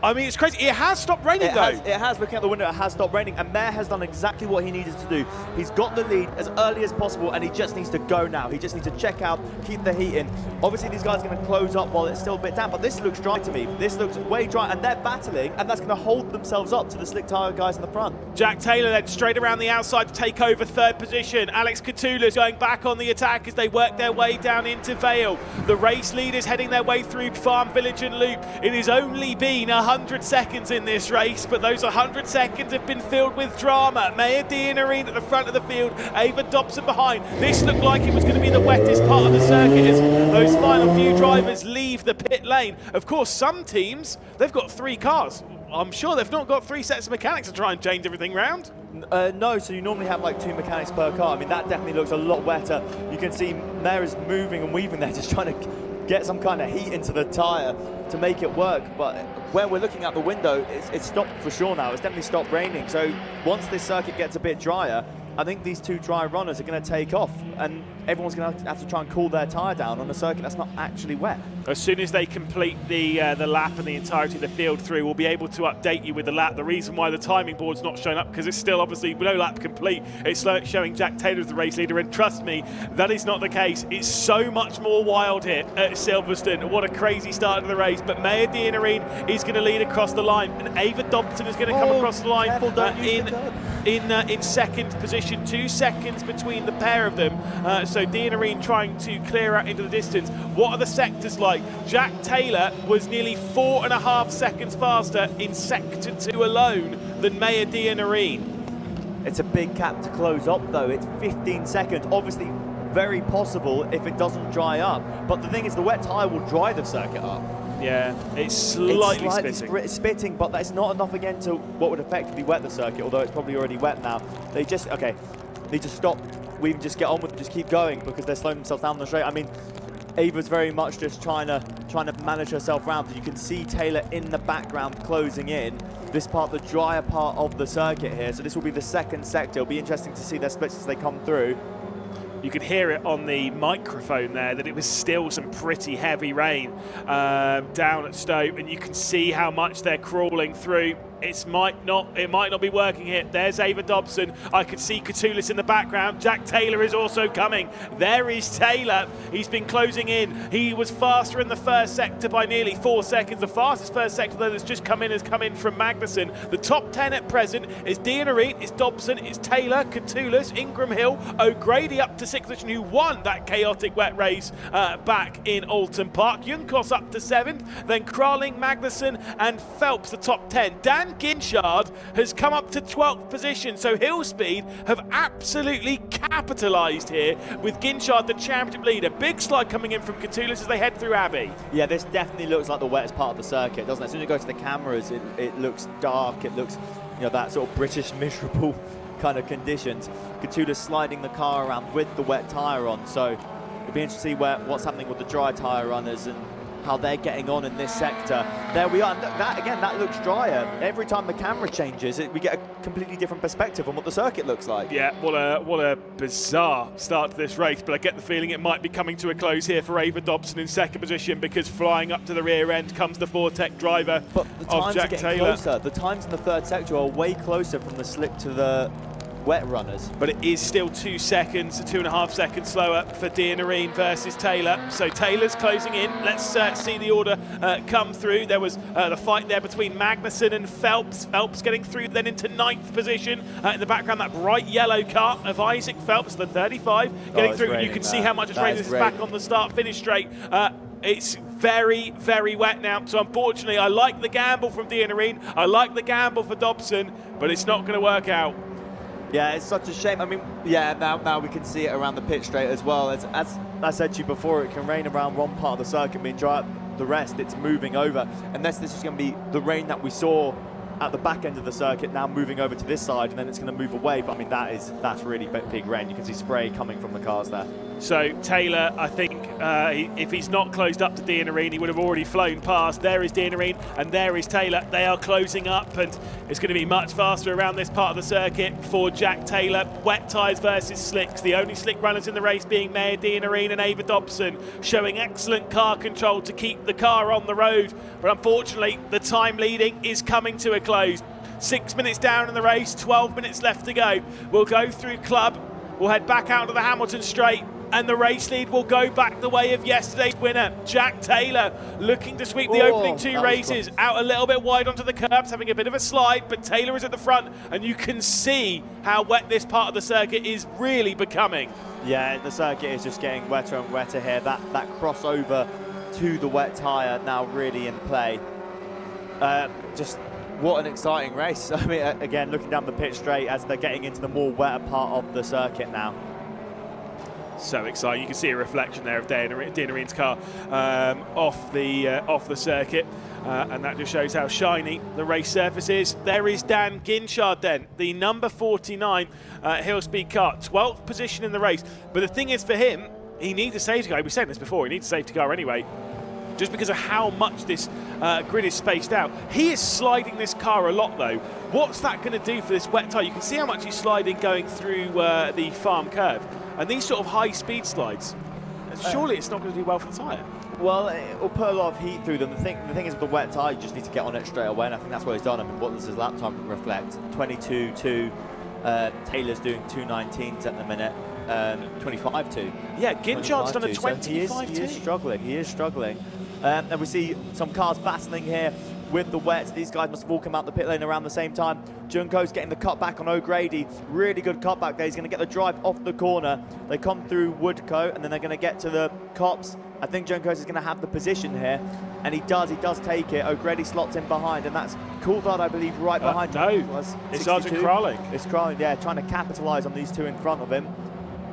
I mean, it's crazy. It has stopped raining, though. It has. Looking out the window, it has stopped raining. And Mare has done exactly what he needed to do. He's got the lead as early as possible, and he just needs to go now. He just needs to check out, keep the heat in. Obviously, these guys are going to close up while it's still a bit damp, but this looks dry to me. This looks way dry, and they're battling, and that's going to hold themselves up to the slick tyre guys in the front. Jack Taylor then straight around the outside to take over 3rd position. Alex Catullus going back on the attack as they work their way down into Vale. The race leaders heading their way through Farm Village and Loop. It has only been 100 seconds in this race, but those 100 seconds have been filled with drama. Mare Deanery at the front of the field, Ava Dobson behind. This looked like it was going to be the wettest part of the circuit as those final few drivers leave the pit lane. Of course, some teams, they've got 3 cars. I'm sure they've not got 3 sets of mechanics to try and change everything round. No, so you normally have like 2 mechanics per car. I mean, that definitely looks a lot wetter. You can see Mare is moving and weaving there, just trying to get some kind of heat into the tyre to make it work. But where we're looking out the window, it's stopped for sure now. It's definitely stopped raining. So once this circuit gets a bit drier, I think these 2 dry runners are going to take off, and everyone's going to have to try and cool their tyre down on a circuit that's not actually wet. As soon as they complete the lap and the entirety of the field through, we'll be able to update you with the lap. The reason why the timing board's not showing up, because it's still obviously no lap complete. It's showing Jack Taylor as the race leader, and trust me, that is not the case. It's so much more wild here at Silverstone. What a crazy start to the race. But Mare Deanery is going to lead across the line, and Ava Dobson is going to come across the line in 2nd position. 2 seconds between the pair of them. So Deanery trying to clear out into the distance. What are the sectors like? Jack Taylor was nearly 4.5 seconds faster in Sector 2 alone than Mare Deanery. It's a big gap to close up, though. It's 15 seconds. Obviously, very possible if it doesn't dry up. But the thing is, the wet tyre will dry the circuit up. Yeah, it's slightly spitting, but that's not enough again to what would effectively wet the circuit, although it's probably already wet now. They just, need to stop. We just get on with it, just keep going, because they're slowing themselves down the straight. I mean, Ava's very much just trying to manage herself around. You can see Taylor in the background closing in this part, the drier part of the circuit here. So this will be the 2nd sector. It'll be interesting to see their splits as they come through. You could hear it on the microphone there that it was still some pretty heavy rain down at Stoke, and you can see how much they're crawling through. it might not be working here. There's Ava Dobson. I could see Catoulis in the background. Jack Taylor is also coming. There is Taylor. He's been closing in. He was faster in the first sector by nearly 4 seconds. The fastest first sector though that's just come in has come in from Magnussen. The top 10 at present is Dianareet, it's Dobson, it's Taylor, Catoulis, Ingram Hill, O'Grady up to 6th position, who won that chaotic wet race back in Alton Park. Junkos up to 7th, then Kraling, Magnussen and Phelps the top 10. Dan Ginchard has come up to 12th position, so Hill Speed have absolutely capitalised here with Ginchard the championship leader. Big slide coming in from Catoulis as they head through Abbey. Yeah, this definitely looks like the wettest part of the circuit, doesn't it? As soon as you go to the cameras, it looks dark, it looks, you know, that sort of British miserable kind of conditions. Catoulis sliding the car around with the wet tyre on, so it'll be interesting to see what's happening with the dry tyre runners and how they're getting on in this sector. There we are. That again, that looks drier. Every time the camera changes, we get a completely different perspective on what the circuit looks like. Yeah, what a bizarre start to this race, but I get the feeling it might be coming to a close here for Ava Dobson in second position, because flying up to the rear end comes the Vortec driver of Jack Taylor. Closer. The times in the third sector are way closer from the slick to the wet runners. But it is still 2 seconds, 2.5 seconds slower for Dianarine versus Taylor. So Taylor's closing in. Let's see the order come through. There was the fight there between Magnussen and Phelps. Phelps getting through then into 9th position. In the background, that bright yellow car of Isaac Phelps, the 35, getting through. And you can see how much it's raining. This is back on the start-finish straight. It's very, very wet now. So unfortunately, I like the gamble from Dianarine. I like the gamble for Dobson, but it's not going to work out. Yeah, it's such a shame. I mean, yeah, now we can see it around the pit straight as well. As I said to you before, it can rain around one part of the circuit, being dry up the rest, it's moving over. Unless this is going to be the rain that we saw at the back end of the circuit, now moving over to this side, and then it's going to move away. But I mean, that's really big rain. You can see spray coming from the cars there. So Taylor, I think, if he's not closed up to Dianarine, he would have already flown past. There is Dianarine and there is Taylor. They are closing up, and it's going to be much faster around this part of the circuit for Jack Taylor. Wet tyres versus slicks. The only slick runners in the race being Maya Dianarine and Ava Dobson, showing excellent car control to keep the car on the road. But unfortunately, the time leading is coming to a close. 6 minutes down in the race, 12 minutes left to go. We'll go through Club. We'll head back out to the Hamilton Straight, and the race lead will go back the way of yesterday's winner, Jack Taylor, looking to sweep the opening 2 races out a little bit wide onto the curbs, having a bit of a slide, but Taylor is at the front, and you can see how wet this part of the circuit is really becoming. Yeah, the circuit is just getting wetter and wetter here. That crossover to the wet tyre now really in play. Just what an exciting race. I mean, again, looking down the pit straight as they're getting into the more wetter part of the circuit now. So exciting. You can see a reflection there of Dianarine's car off the circuit, and that just shows how shiny the race surface is. There is Dan Ginchard then, the number 49 Hill Speed car, 12th position in the race. But the thing is, for him, he needs a safety car. We've said this before, he needs a safety car anyway, just because of how much this grid is spaced out. He is sliding this car a lot though. What's that going to do for this wet tyre? You can see how much he's sliding going through the farm curve. And these sort of high speed slides, surely it's not going to do well for the tyre. Well, it will put a lot of heat through them. The thing is with the wet tyre, you just need to get on it straight away, and I think that's what he's done. I mean, what does his lap time reflect? 22.2. Taylor's doing 2:19s at the minute. 25.2. Yeah, Ginchard's done a 25.2. So he is struggling. And we see some cars battling here with the wets. These guys must have all come out the pit lane around the same time. Junko's getting the cut back on O'Grady. Really good cut back there. He's going to get the drive off the corner. They come through Woodcote, and then they're going to get to the cops. I think Junko's is going to have the position here, and he does take it. O'Grady slots in behind, and that's Coulthard, I believe, right behind him. No, it's Arjun Kraling. It's Kraling, yeah, trying to capitalise on these two in front of him.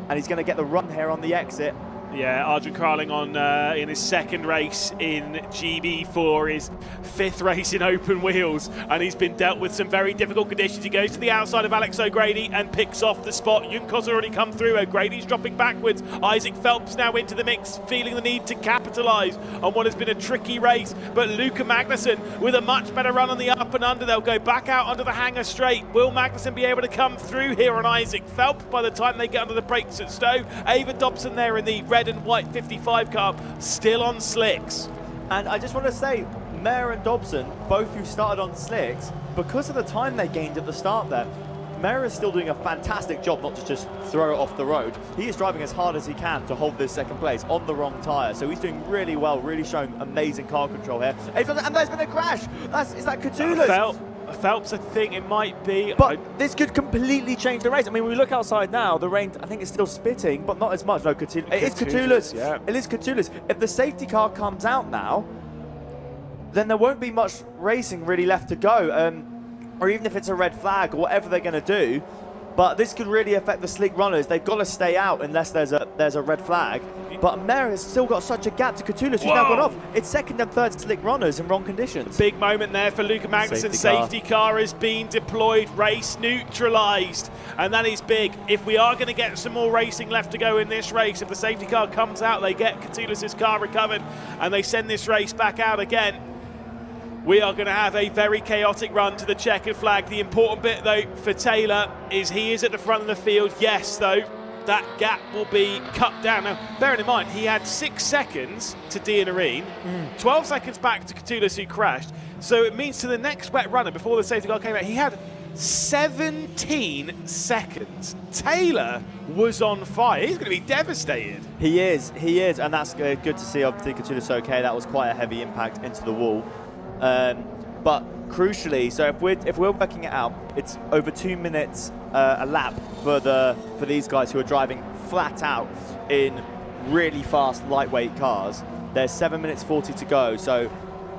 And he's going to get the run here on the exit. Yeah, Arjun Kraling on in his second race in GB4, his 5th race in open wheels, and he's been dealt with some very difficult conditions. He goes to the outside of Alex O'Grady and picks off the spot. Junkos already come through. O'Grady's dropping backwards. Isaac Phelps now into the mix, feeling the need to capitalise on what has been a tricky race. But Luca Magnussen with a much better run on the up and under. They'll go back out onto the hangar straight. Will Magnussen be able to come through here on Isaac Phelps by the time they get under the brakes at Stowe? Ava Dobson there in the red and white 55 car, still on slicks. And I just want to say, Mayer and Dobson, both who started on slicks, because of the time they gained at the start there, Mayer is still doing a fantastic job not to just throw it off the road. He is driving as hard as he can to hold this second place on the wrong tyre. So he's doing really well, really showing amazing car control here. And there's been a crash. Is that Catullus? Phelps, I think it might be. But this could completely change the race. I mean, when we look outside now, the rain, I think, is still spitting, but not as much. No, Catullus. It is Catullus. Yeah. It is Catullus. If the safety car comes out now, then there won't be much racing really left to go. Or even if it's a red flag or whatever they're going to do. But this could really affect the slick runners. They've got to stay out unless there's a red flag. But Mayer has still got such a gap to Catullus, who's now gone off. It's second and third slick runners in wrong conditions. Big moment there for Luca Magnussen. Safety car has been deployed, race neutralised, and that is big. If we are going to get some more racing left to go in this race, if the safety car comes out, they get Catullus's car recovered, and they send this race back out again, we are going to have a very chaotic run to the checkered flag. The important bit, though, for Taylor is he is at the front of the field. Yes, though, that gap will be cut down. Now, bearing in mind, he had 6 seconds to Dianarine, 12 seconds back to Catullus, who crashed. So it means to the next wet runner, before the safety car came out, he had 17 seconds. Taylor was on fire. He's going to be devastated. He is, and that's good to see. Obviously, Catullus okay. That was quite a heavy impact into the wall. But crucially, so if we're working it out, it's over 2 minutes a lap for these guys who are driving flat out in really fast, lightweight cars. There's 7 minutes 40 to go. So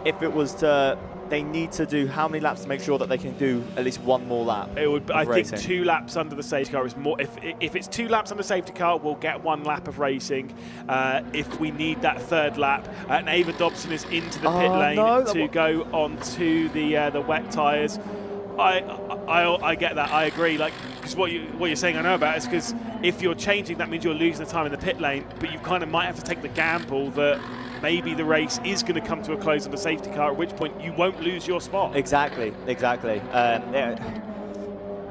if it was to, they need to do how many laps to make sure that they can do at least one more lap? It would, I think, racing? 2 laps under the safety car is more. If it's 2 laps under safety car, we'll get 1 lap of racing. If we need that 3rd lap, and Ava Dobson is into the pit lane to go onto the wet tyres. I get that. I agree. Like, because what you're saying, I know about is because if you're changing, that means you're losing the time in the pit lane. But you kind of might have to take the gamble that maybe the race is going to come to a close on the safety car, at which point you won't lose your spot. Exactly. Yeah.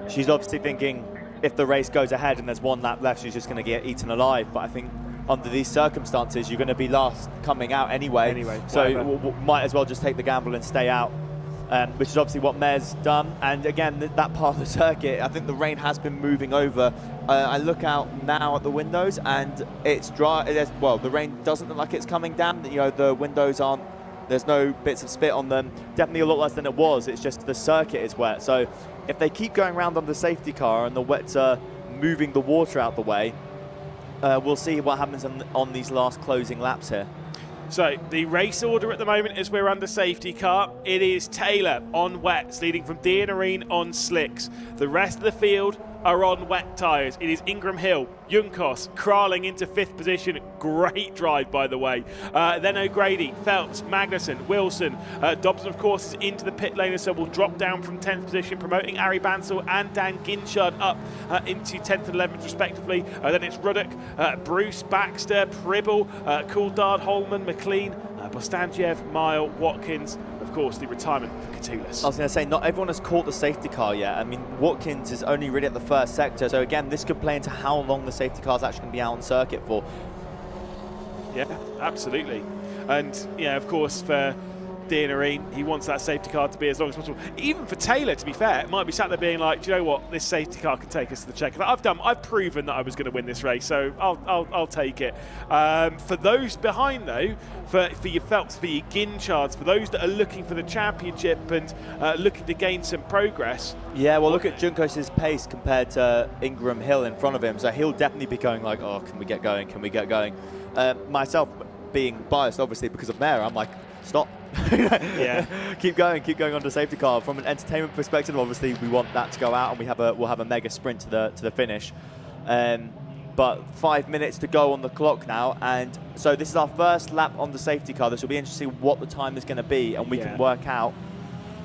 She's obviously thinking if the race goes ahead and there's 1 lap left, she's just going to get eaten alive. But I think under these circumstances, you're going to be last coming out anyway. So might as well just take the gamble and stay out. Which is obviously what Mayer's done. And again, that part of the circuit, I think the rain has been moving over. I look out now at the windows and it's dry. The rain doesn't look like it's coming down. You know, the windows aren't, there's no bits of spit on them. Definitely a lot less than it was. It's just the circuit is wet. So if they keep going around on the safety car and the wets are moving the water out the way, we'll see what happens on these last closing laps here. So the race order at the moment is we're under safety car. It is Taylor on wets, leading from Dianarine on slicks. The rest of the field are on wet tyres. It is Ingram Hill, Junkos, Kraling into 5th position. Great drive, by the way. Then O'Grady, Phelps, Magnussen, Wilson. Dobson, of course, is into the pit lane, so will drop down from 10th position, promoting Ari Bansal and Dan Ginchard up into 10th and 11th, respectively. Then it's Ruddock, Bruce, Baxter, Pribble, Coulthard, Holman, McLean, Bostanjev, Mile, Watkins. Of course, the retirement for Catullus. I was going to say, not everyone has caught the safety car yet. I mean, Watkins is only really at the 1st sector, so again, this could play into how long the safety car is actually going to be out on circuit for. Yeah, absolutely. And, yeah, of course, for Dianarine, he wants that safety car to be as long as possible. Even for Taylor, to be fair, it might be sat there being like, do you know what, this safety car can take us to the check. I've proven that I was going to win this race, so I'll take it. For those behind, though, for your Phelps, for your Ginchards, for those that are looking for the championship and looking to gain some progress. Yeah, well, look at Junkos' pace compared to Ingram Hill in front of him, so he'll definitely be going like, oh, can we get going? Myself, being biased, obviously, because of Mayer, I'm like, stop. Yeah. keep going on the safety car. From an entertainment perspective, obviously we want that to go out, and we'll have a mega sprint to the finish. But 5 minutes to go on the clock now, and so this is our first lap on the safety car. This will be interesting to see what the time is going to be, and we can work out.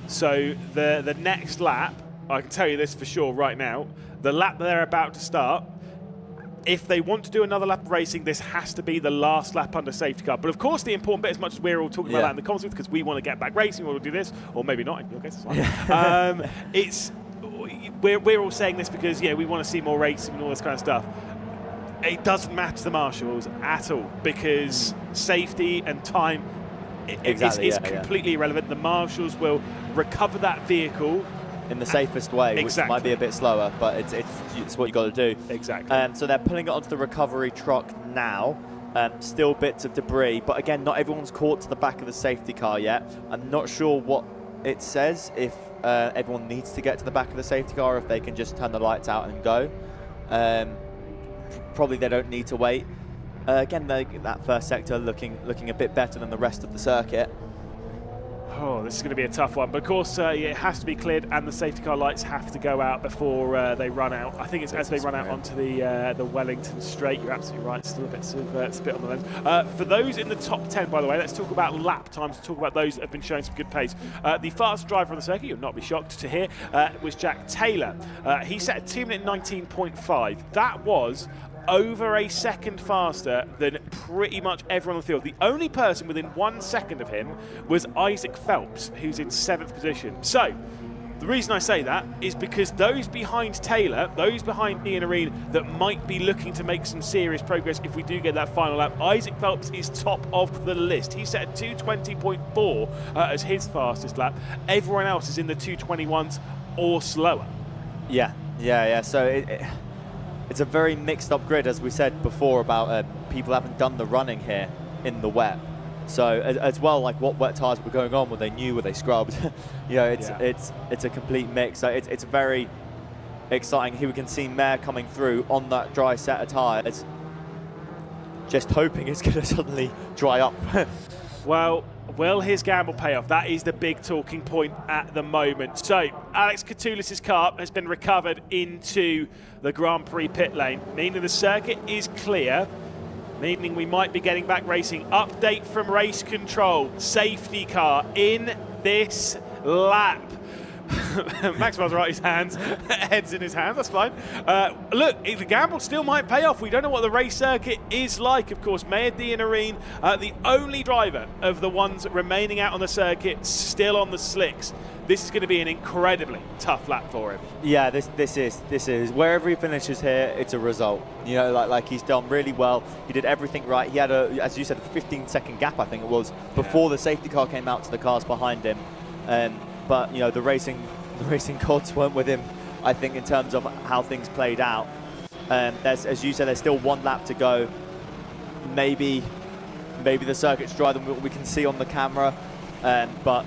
So the next lap, I can tell you this for sure right now, the lap they're about to start, if they want to do another lap of racing, this has to be the last lap under safety car. But of course, the important bit, as much as we're all talking about that in the comments, because we want to get back racing, we want to do this, or maybe not, in your case, it's fine. We're all saying this because, we want to see more racing and all this kind of stuff. It doesn't match the marshals at all, because safety and time Exactly, is completely irrelevant. The marshals will recover that vehicle in the safest way, which might be a bit slower, but it's what you got to do. Exactly. So they're pulling it onto the recovery truck now. Still bits of debris, but again, not everyone's caught to the back of the safety car yet. I'm not sure what it says, if everyone needs to get to the back of the safety car, or if they can just turn the lights out and go. Probably they don't need to wait. Again, that first sector looking a bit better than the rest of the circuit. Oh, this is going to be a tough one. But of course, it has to be cleared, and the safety car lights have to go out before they run out. I think it's as they run out onto the Wellington Straight. You're absolutely right. Still a bit of spit on the lens. For those in the top 10, by the way, let's talk about lap times. Talk about those that have been showing some good pace. The fastest driver on the circuit, you'll not be shocked to hear, was Jack Taylor. He set a 2-minute 19.5. That was over a second faster than pretty much everyone on the field. The only person within 1 second of him was Isaac Phelps, who's in 7th position. So the reason I say that is because those behind Taylor, those behind Ian Areen that might be looking to make some serious progress if we do get that final lap, Isaac Phelps is top of the list. He set a 2:20.4 as his fastest lap. Everyone else is in the 2:21s or slower. Yeah. So it's a very mixed up grid, as we said before, about people haven't done the running here in the wet. So as well, like what wet tyres were going on, were they new, were they scrubbed? It's a complete mix. So it's very exciting. Here we can see Mayer coming through on that dry set of tyres. Just hoping it's going to suddenly dry up. Well, will his gamble pay off? That is the big talking point at the moment. So, Alex Catoulis' car has been recovered into the Grand Prix pit lane, meaning the circuit is clear, meaning we might be getting back racing. Update from race control. Safety car in this lap. Maxwell's right, his hands, head's in his hands, that's fine. Look, the gamble still might pay off. We don't know what the race circuit is like, of course. Mayadi Areen, the only driver of the ones remaining out on the circuit, still on the slicks. This is going to be an incredibly tough lap for him. Yeah, this is wherever he finishes here, it's a result. You know, like he's done really well. He did everything right. He had as you said, a 15-second gap, I think it was, before the safety car came out to the cars behind him. But you know, the racing gods weren't with him, I think, in terms of how things played out. There's, as you said, there's still 1 lap to go. Maybe the circuit's drier than what we can see on the camera, but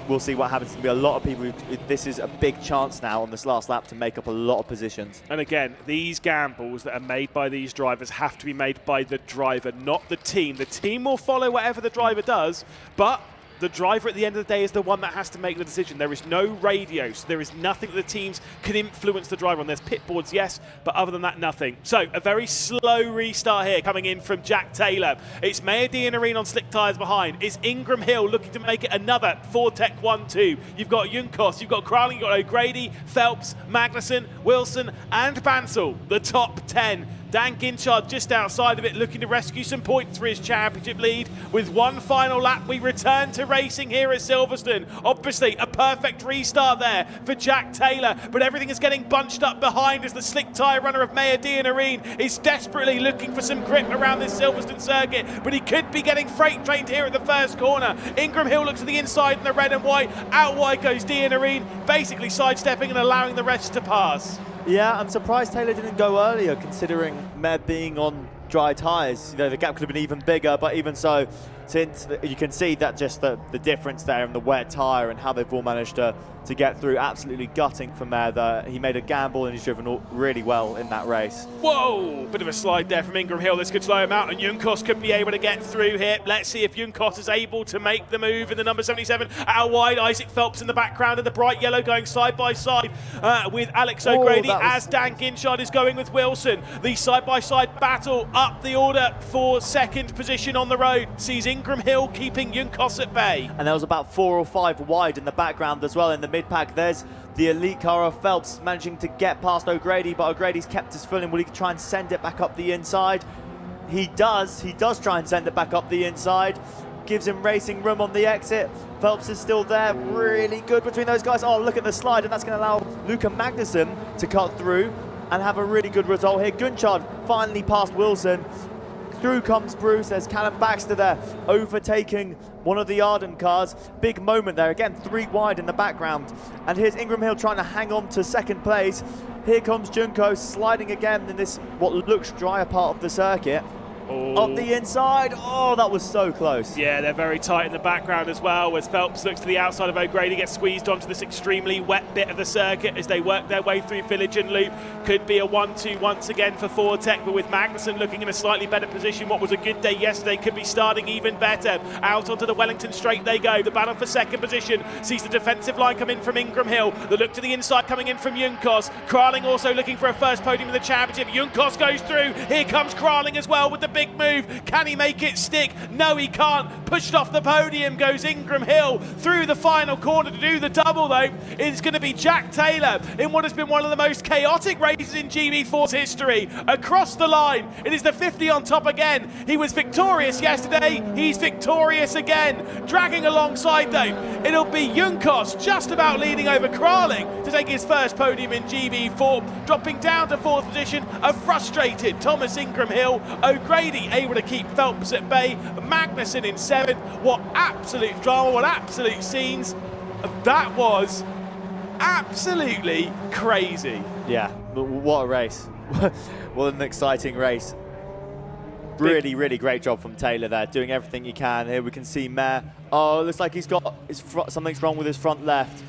we'll see what happens. There'll be a lot of people this is a big chance now on this last lap to make up a lot of positions. And again, these gambles that are made by these drivers have to be made by the driver, not the team. The team will follow whatever the driver does, but the driver at the end of the day is the one that has to make the decision. There is no radio, so there is nothing that the teams can influence the driver on. There's pit boards, yes, but other than that, nothing. So a very slow restart here coming in from Jack Taylor. It's Mayadi and Areen on slick tyres behind. It's Ingram Hill looking to make it another Ford-Tech 1-2. You've got Junkos, you've got Crowley, you've got O'Grady, Phelps, Magnussen, Wilson and Bansal, the top 10. Dan Ginchard just outside of it, looking to rescue some points for his championship lead. With 1 final lap, we return to racing here at Silverstone. Obviously, a perfect restart there for Jack Taylor, but everything is getting bunched up behind as the slick tyre runner of Mayadi and Areen is desperately looking for some grip around this Silverstone circuit, but he could be getting freight trained here at the first corner. Ingram Hill looks to the inside in the red and white. Out wide goes Dean Areen, basically sidestepping and allowing the rest to pass. Yeah, I'm surprised Taylor didn't go earlier, considering Med being on dry tyres. You know, the gap could have been even bigger, but even so, since you can see that just the difference there in the wet tyre and how they've all managed to get through. Absolutely gutting for Med. He made a gamble and he's driven really well in that race. Whoa, bit of a slide there from Ingram Hill. This could slow him out, and Junkos could be able to get through here. Let's see if Junkos is able to make the move in the number 77. Out wide, Isaac Phelps in the background of the bright yellow going side by side with Alex O'Grady as Dan Ginchard is going with Wilson. The side-by-side battle up the order for second position on the road sees Ingram Hill keeping Junkos at bay. And there was about 4 or 5 wide in the background as well in the mid-pack. There's the elite car of Phelps managing to get past O'Grady, but O'Grady's kept his foot in. Will he try and send it back up the inside? He does try and send it back up the inside. Gives him racing room on the exit. Phelps is still there, really good between those guys. Oh, look at the slide, and that's going to allow Luca Magnussen to cut through and have a really good result here. Gunchard finally past Wilson. through comes Bruce. There's Callum Baxter there, overtaking one of the Arden cars. Big moment there, again, 3 wide in the background. And here's Ingram Hill trying to hang on to second place. Here comes Junko sliding again in this, what looks drier part of the circuit. On the inside, oh, that was so close. Yeah, they're very tight in the background as well, as Phelps looks to the outside of O'Grady, gets squeezed onto this extremely wet bit of the circuit as they work their way through Village and Loop. Could be a 1-2 once again for Fortec, but with Magnussen looking in a slightly better position. What was a good day yesterday could be starting even better. Out onto the Wellington straight they go. The battle for second position sees the defensive line come in from Ingram Hill. The look to the inside coming in from Junkos. Kraling also looking for a first podium in the championship. Junkos goes through. Here comes Kraling as well with the big move. Can he make it stick? No, he can't. Pushed off the podium goes Ingram Hill through the final corner to do the double, though. It's going to be Jack Taylor in what has been one of the most chaotic races in GB4's history. Across the line, it is the 50 on top again. He was victorious yesterday. He's victorious again. Dragging alongside, though, it'll be Junkos just about leading over Kraling to take his first podium in GB4. Dropping down to 4th position, a frustrated Thomas Ingram Hill. O'Grady able to keep Phelps at bay. Magnussen in 7th. What absolute drama, what absolute scenes. That was absolutely crazy. Yeah, what a race. What an exciting race. Really, really great job from Taylor there, doing everything he can. Here we can see Mayer. Oh, it looks like he's got something's wrong with his front left.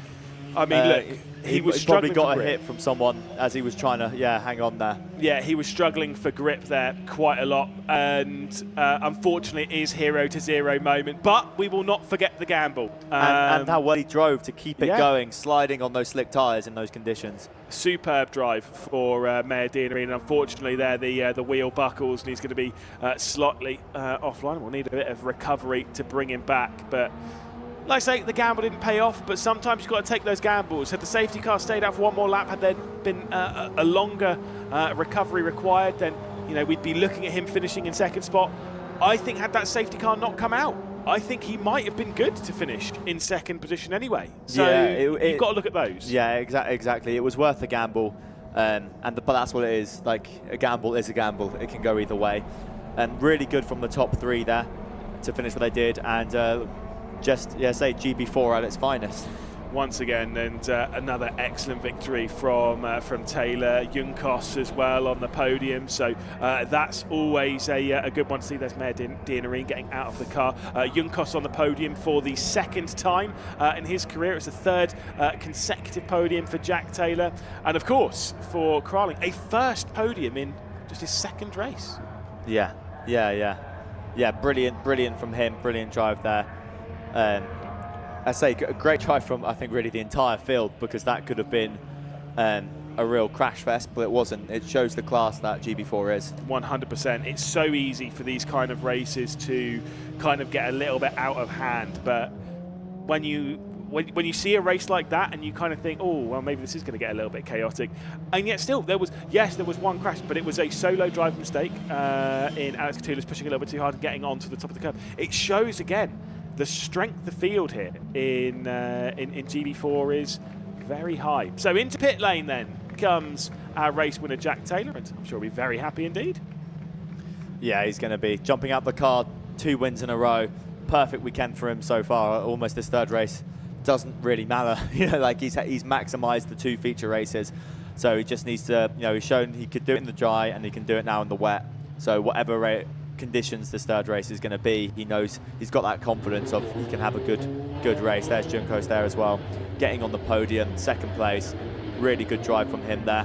I mean, look, he was probably struggling got for a grip hit from someone as he was trying to, hang on there. Yeah, he was struggling for grip there quite a lot, and unfortunately it is 0 to 0 moment, but we will not forget the gamble. And how well he drove to keep it going, sliding on those slick tyres in those conditions. Superb drive for Mayer Deanery, and unfortunately there the wheel buckles and he's going to be slightly offline. We'll need a bit of recovery to bring him back, but like I say, the gamble didn't pay off, but sometimes you've got to take those gambles. Had the safety car stayed out for one more lap, had there been a longer recovery required, then we'd be looking at him finishing in 2nd spot. I think had that safety car not come out, I think he might have been good to finish in 2nd position anyway. So you've got to look at those. Yeah, exactly. It was worth the gamble, but that's what it is. Like, a gamble is a gamble. It can go either way. And really good from the top 3 there to finish what they did, and say GB4 at its finest. Once again, and another excellent victory from Taylor. Junkos as well on the podium, so that's always a good one to see. There's Mayer Deanery getting out of the car. Junkos on the podium for the 2nd time in his career. It's the 3rd consecutive podium for Jack Taylor, and of course for Kraling, a 1st podium in just his 2nd race. Yeah, brilliant from him, brilliant drive there. I say a great drive from, I think, really the entire field, because that could have been a real crash fest, but it wasn't. It shows the class that GB4 is. 100%. It's so easy for these kind of races to kind of get a little bit out of hand, but when you see a race like that and you kind of think, oh, well, maybe this is going to get a little bit chaotic, and yet still there was one crash, but it was a solo drive mistake in Alex Catullas pushing a little bit too hard and getting onto the top of the curb. It shows again the strength of the field here in GB4 is very high. So into pit lane then comes our race winner Jack Taylor, and I'm sure he'll be very happy indeed. Yeah, he's going to be jumping out the car, 2 wins in a row. Perfect weekend for him so far. Almost his 3rd race. Doesn't really matter, like he's maximised the 2 feature races, so he just needs to, he's shown he could do it in the dry and he can do it now in the wet. So whatever conditions this 3rd race is going to be, he knows he's got that confidence of he can have a good race. There's Junkos there as well, getting on the podium, 2nd place. Really good drive from him there.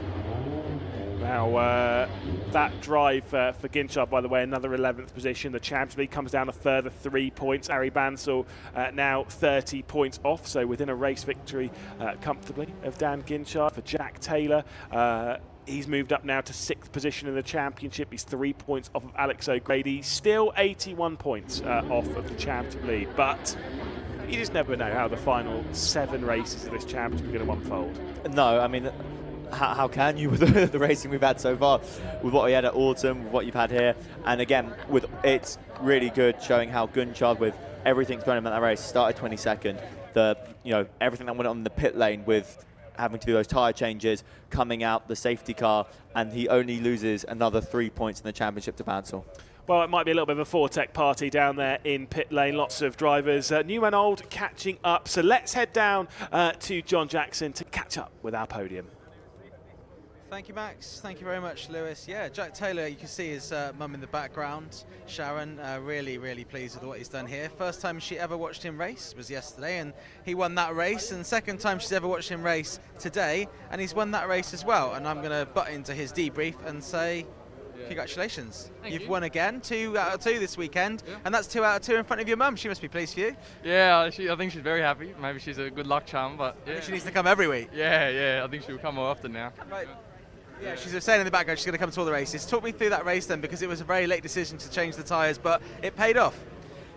Now that drive for Ginchard, by the way, another 11th position. The Champions League comes down a further 3 points. Ari Bansal now 30 points off, so within a race victory comfortably of Dan Ginchard. For Jack Taylor, he's moved up now to 6th position in the championship. He's 3 points off of Alex O'Grady, still 81 points off of the Champions League, but you just never know how the final 7 races of this championship are going to unfold. No, I mean, how can you with the racing we've had so far, with what we had at Autumn, with what you've had here, and again, it's really good showing how Gunchard, with everything thrown him at that race, started 22nd. Everything that went on in the pit lane with having to do those tyre changes, coming out the safety car, and he only loses another 3 points in the championship to Bansal. Well, it might be a little bit of a Fortec party down there in pit lane. Lots of drivers, new and old, catching up. So let's head down to Jon Jackson to catch up with our podium. Thank you, Max. Thank you very much, Lewis. Yeah, Jack Taylor, you can see his mum in the background. Sharon, really pleased with what he's done here. First time she ever watched him race was yesterday, and he won that race. And second time she's ever watched him race today, and he's won that race as well. And I'm going to butt into his debrief and say, congratulations. You've won again, 2 out of 2 this weekend, and that's 2 out of 2 in front of your mum. She must be pleased for you. Yeah, I think she's very happy. Maybe she's a good luck charm, but yeah. I think she needs to come every week. Yeah, I think she'll come more often now. Right. Yeah, she's saying in the background she's going to come to all the races. Talk me through that race then, because it was a very late decision to change the tyres, but it paid off.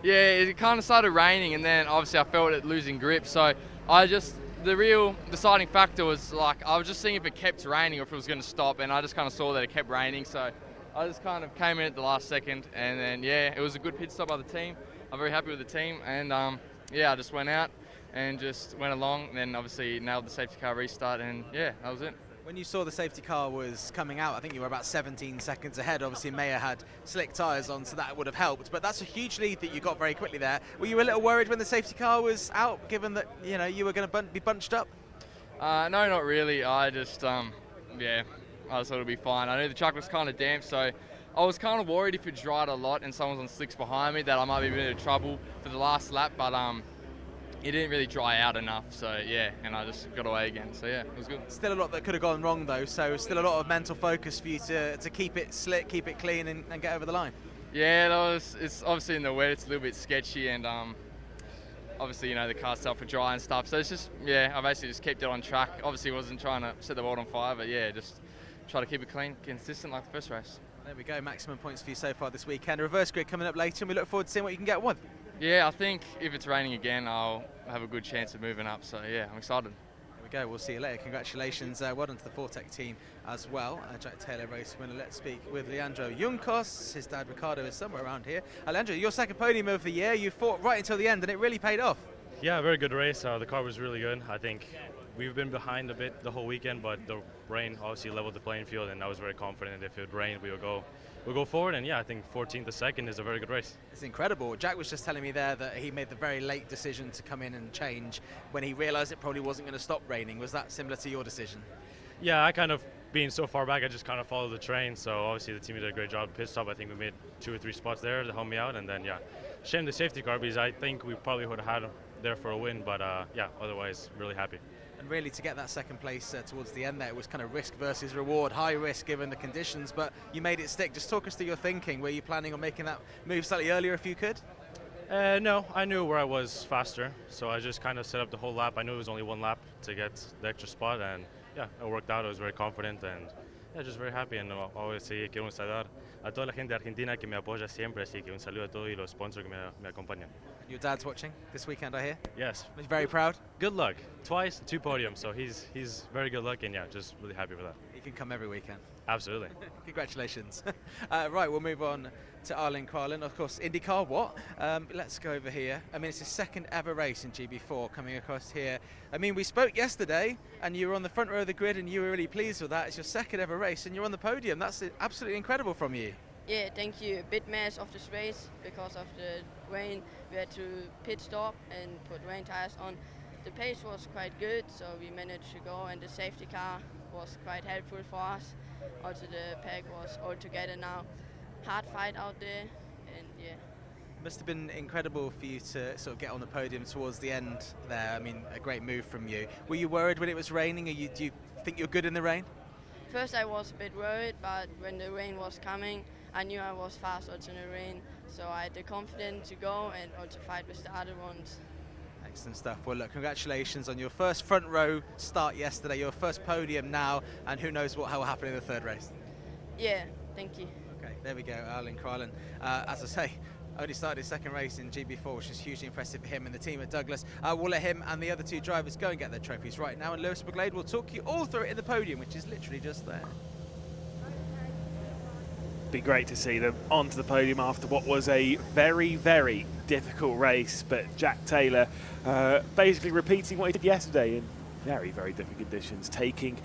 Yeah, it kind of started raining, and then obviously I felt it losing grip. So the real deciding factor was like I was just seeing if it kept raining or if it was going to stop, and I just kind of saw that it kept raining. So I just kind of came in at the last second, and then yeah, it was a good pit stop by the team. I'm very happy with the team, and yeah, I just went out and just went along, and then obviously nailed the safety car restart, and yeah, that was it. When you saw the safety car was coming out, I think you were about 17 seconds ahead. Obviously, Maya had slick tyres on, so that would have helped. But that's a huge lead that you got very quickly there. Were you a little worried when the safety car was out, given that you were going to be bunched up? No, not really. I just, yeah, I thought it'd be fine. I knew the track was kind of damp, so I was kind of worried if it dried a lot and someone's on slicks behind me that I might be in a bit of trouble for the last lap. But it didn't really dry out enough, so yeah, and I just got away again, so yeah, it was good. Still a lot that could have gone wrong though, so still a lot of mental focus for you to keep it slick, keep it clean, and get over the line. Yeah, it's obviously in the wet, it's a little bit sketchy, and obviously, the car's set up for dry and stuff, so it's just, yeah, I basically just kept it on track. Obviously wasn't trying to set the world on fire, but yeah, just try to keep it clean, consistent like the first race. There we go, maximum points for you so far this weekend. A reverse grid coming up later, and we look forward to seeing what you can get with. Yeah, I think if it's raining again, I'll have a good chance of moving up. So yeah, I'm excited. There we go. We'll see you later. Congratulations. Well done to the Fortec team as well. Jack Taylor race winner. Let's speak with Leandro Juncos. His dad Ricardo is somewhere around here. Leandro, your second podium of the year. You fought right until the end, and it really paid off. Yeah, very good race. The car was really good. I think we've been behind a bit the whole weekend, but the rain obviously leveled the playing field, and I was very confident that if it rained, we'll go forward. And yeah, I think 14th to second is a very good race. It's incredible. Jack was just telling me there that he made the very late decision to come in and change when he realized it probably wasn't going to stop raining. Was that similar to your decision? Yeah, I kind of, being so far back, I just kind of followed the train. So obviously the team did a great job pit stop. I think we made 2 or 3 spots there to help me out. And then yeah, shame the safety car, because I think we probably would have had there for a win. But yeah, otherwise really happy. And really, to get that second place towards the end there, it was kind of risk versus reward, high risk given the conditions, but you made it stick. Just talk us through your thinking. Were you planning on making that move slightly earlier if you could? No, I knew where I was faster, so I just kind of set up the whole lap. I knew it was only 1 lap to get the extra spot, and yeah, it worked out. I was very confident, and yeah, just very happy. And always quiero saludar a toda la gente de Argentina que me apoya siempre, así que un saludo a todos y los sponsors que me acompañan. Your dad's watching this weekend, I hear? Yes. He's very proud? Good luck. Twice, 2 podiums, so he's very good luck, and yeah, just really happy for that. He can come every weekend. Absolutely. Congratulations. Right, we'll move on to Arlen Carlin. Of course, IndyCar, what? Let's go over here. I mean, it's his second ever race in GB4 coming across here. I mean, we spoke yesterday, and you were on the front row of the grid, and you were really pleased with that. It's your second ever race, and you're on the podium. That's absolutely incredible from you. Yeah, thank you. A bit mess of this race because of the rain. We had to pit stop and put rain tires on. The pace was quite good, so we managed to go, and the safety car was quite helpful for us. Also, the pack was all together now. Hard fight out there, and yeah. Must have been incredible for you to sort of get on the podium towards the end there. I mean, a great move from you. Were you worried when it was raining, or do you think you're good in the rain? First I was a bit worried, but when the rain was coming, I knew I was fast also in the rain, so I had the confidence to go and also fight with the other ones. Excellent stuff. Well, look, congratulations on your first front row start yesterday, your first podium now, and who knows what will happen in the third race. Yeah, thank you. Okay, there we go, Arlen Carlin. As I say, only started his second race in GB4, which is hugely impressive for him and the team at Douglas. We'll let him and the other 2 drivers go and get their trophies right now, and Lewis McGlade will talk you all through it in the podium, which is literally just there. Be great to see them onto the podium after what was a very, very difficult race, but Jack Taylor basically repeating what he did yesterday in very, very different conditions, taking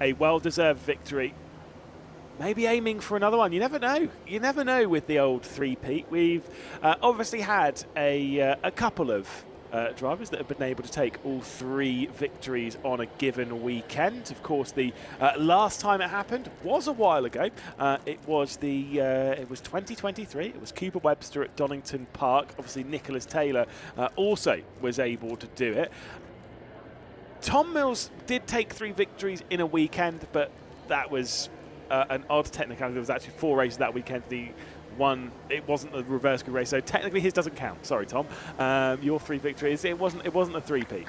a well-deserved victory maybe aiming for another one. You never know. You never know with the old three-peat. We've obviously had a couple of drivers that have been able to take all 3 victories on a given weekend. Of course, the last time it happened was a while ago. It was 2023. It was Cooper Webster at Donington Park. Obviously, Nicholas Taylor also was able to do it. Tom Mills did take 3 victories in a weekend, but that was an odd technicality. There was actually 4 races that weekend. The one, it wasn't a reverse grid race, so technically his doesn't count. Sorry, Tom. Your 3 victories, it wasn't a three-peat.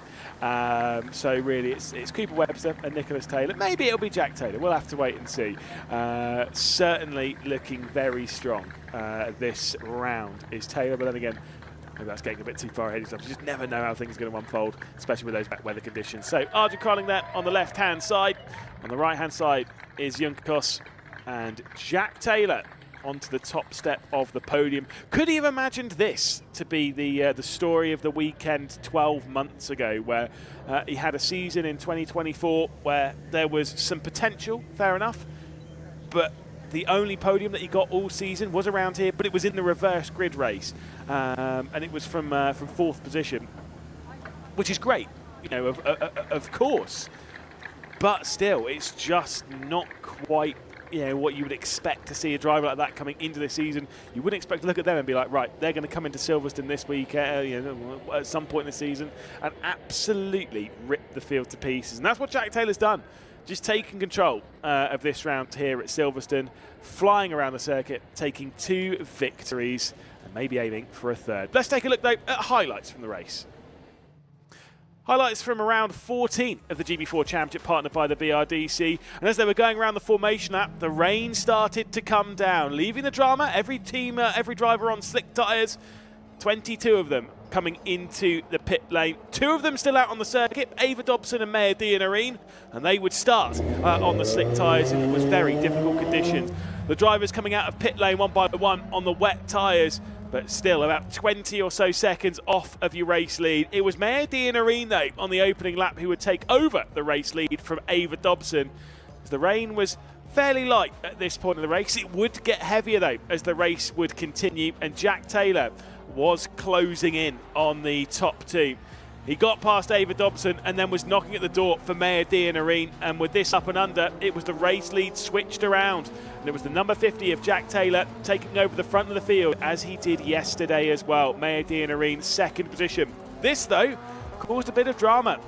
So really, it's Cooper Webster and Nicholas Taylor. Maybe it'll be Jack Taylor. We'll have to wait and see. Certainly looking very strong this round is Taylor, but then again, maybe that's getting a bit too far ahead of yourself. You just never know how things are going to unfold, especially with those bad weather conditions. So Arjen Kralling there on the left-hand side. On the right-hand side is Junkos and Jack Taylor onto the top step of the podium. Could he have imagined this to be the story of the weekend 12 months ago, where he had a season in 2024 where there was some potential, fair enough, but the only podium that he got all season was around here, but it was in the reverse grid race, and it was from 4th position, which is great, you know, of course, but still, it's just not quite, you know, what you would expect to see a driver like that coming into the season. You wouldn't expect to look at them and be like, right, they're going to come into Silverstone this week, you know, at some point in the season, and absolutely rip the field to pieces. And that's what Jack Taylor's done. Just taking control of this round here at Silverstone, flying around the circuit, taking 2 victories, and maybe aiming for a 3rd. Let's take a look, though, at highlights from the race. Highlights from around 14 of the GB4 Championship, partnered by the BRDC. And as they were going around the formation lap, the rain started to come down, leaving the drama. Every team, every driver on slick tyres, 22 of them coming into the pit lane. 2 of them still out on the circuit, Ava Dobson and Maya Dianarine, and they would start on the slick tyres in what was very difficult conditions. The drivers coming out of pit lane one by one on the wet tyres, but still about 20 or so seconds off of your race lead. It was Maya Dianarine, though, on the opening lap who would take over the race lead from Ava Dobson. The rain was fairly light at this point of the race. It would get heavier, though, as the race would continue, and Jack Taylor was closing in on the top 2. He got past Ava Dobson and then was knocking at the door for Maya Dianarine, and with this up and under, it was the race lead switched around, and it was the number 50 of Jack Taylor taking over the front of the field, as he did yesterday as well. Maya Dianarine's 2nd position. This, though, caused a bit of drama.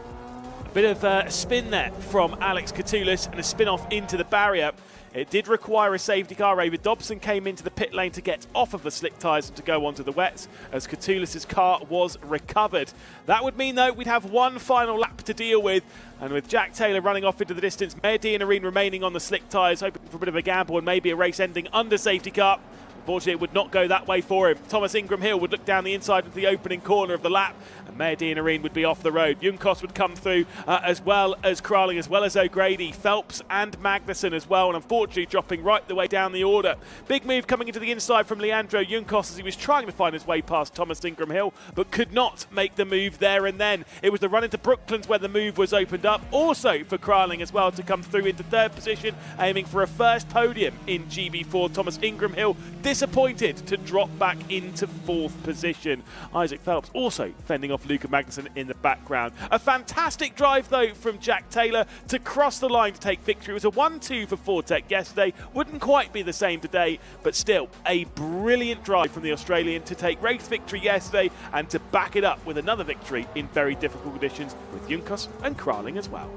A bit of spin there from Alex Catoulis and a spin off into the barrier. It did require a safety car. Ava Dobson came into the pit lane to get off of the slick tyres and to go onto the wets, as Catoulis' car was recovered. That would mean, though, we'd have one final lap to deal with, and with Jack Taylor running off into the distance, Maya Dianarine remaining on the slick tyres, hoping for a bit of a gamble and maybe a race ending under safety car. Unfortunately, it would not go that way for him. Thomas Ingram Hill would look down the inside of the opening corner of the lap, and Maya Dianarine would be off the road. Junkos would come through, as well as Kralling, as well as O'Grady, Phelps and Magnussen as well, and unfortunately dropping right the way down the order. Big move coming into the inside from Leandro Junkos as he was trying to find his way past Thomas Ingram Hill, but could not make the move there and then. It was the run into Brooklands where the move was opened up, also for Kralling as well to come through into 3rd position, aiming for a 1st podium in GB4. Thomas Ingram Hill disappointed to drop back into 4th position. Isaac Phelps also fending off Luca Magnussen in the background. A fantastic drive, though, from Jack Taylor to cross the line to take victory. It was a 1-2 for Fortec yesterday. Wouldn't quite be the same today, but still a brilliant drive from the Australian to take race victory yesterday and to back it up with another victory in very difficult conditions with Junkos and Kralling as well.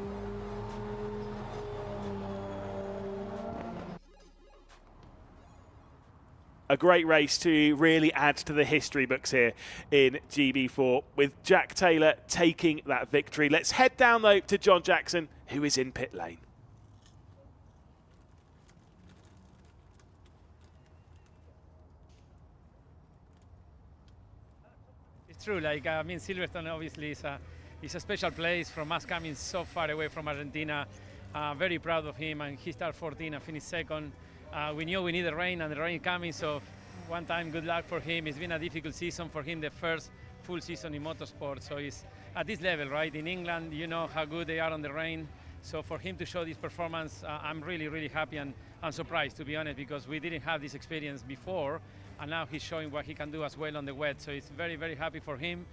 A great race to really add to the history books here in GB4, with Jack Taylor taking that victory. Let's head down, though, to Jon Jackson, who is in pit lane. It's true, like, I mean, Silverstone obviously is a special place from us coming so far away from Argentina. Very proud of him, and he started 14 and finished 2nd. We knew we needed rain, and the rain coming, so one time good luck for him. It's been a difficult season for him, the first full season in motorsport, so he's at this level, right? In England, you know how good they are on the rain, So for him to show this performance, I'm really, really happy and surprised, to be honest, because we didn't have this experience before, and now he's showing what he can do as well on the wet. So it's very, very happy for him,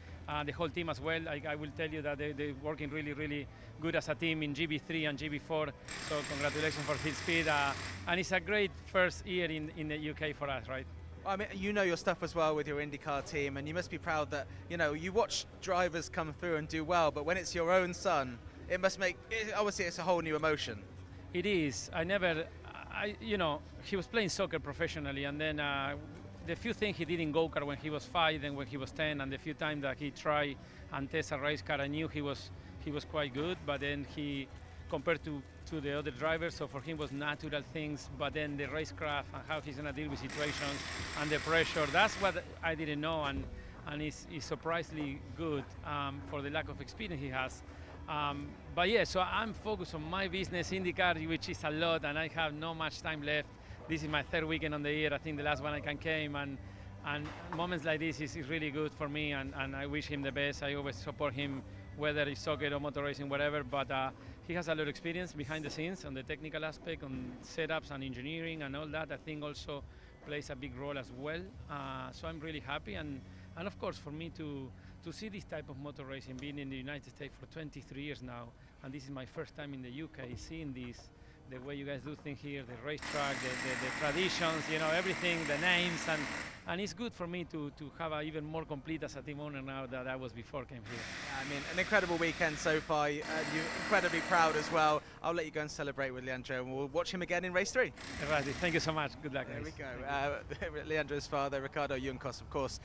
the whole team as well. I will tell you that they're working really, really good as a team in GB3 and GB4. So congratulations for his speed, and it's a great first year in the UK for us, right? I mean, you know your stuff as well with your IndyCar team, and you must be proud that, you know, you watch drivers come through and do well, but when it's your own son, it must make, obviously it's a whole new emotion. It is. You know, he was playing soccer professionally, and then the few things he did in go-kart when he was 5 and when he was 10, and the few times that he tried and tested a race car, I knew he was quite good, but then he, compared to the other drivers, so for him was natural things, but then the racecraft and how he's going to deal with situations and the pressure, that's what I didn't know, and he's surprisingly good for the lack of experience he has. But yeah, so I'm focused on my business, IndyCar, which is a lot, and I have not much time left. This is my 3rd weekend on the year. I think the last one I came, and moments like this is really good for me, and I wish him the best. I always support him, whether it's soccer or motor racing, whatever, but he has a lot of experience behind the scenes on the technical aspect, on setups and engineering and all that. I think also plays a big role as well. So I'm really happy, and of course for me to see this type of motor racing, being in the United States for 23 years now, and this is my first time in the UK, seeing this, the way you guys do things here, the racetrack, the traditions, you know, everything, the names, and it's good for me to have an even more complete as a team owner now that I was before I came here. Yeah, I mean, an incredible weekend so far. You're incredibly proud as well. I'll let you go and celebrate with Leandro, and we'll watch him again in race 3. Right, thank you so much. Good luck, guys. There we go. Leandro's father, Ricardo Juncos, of course,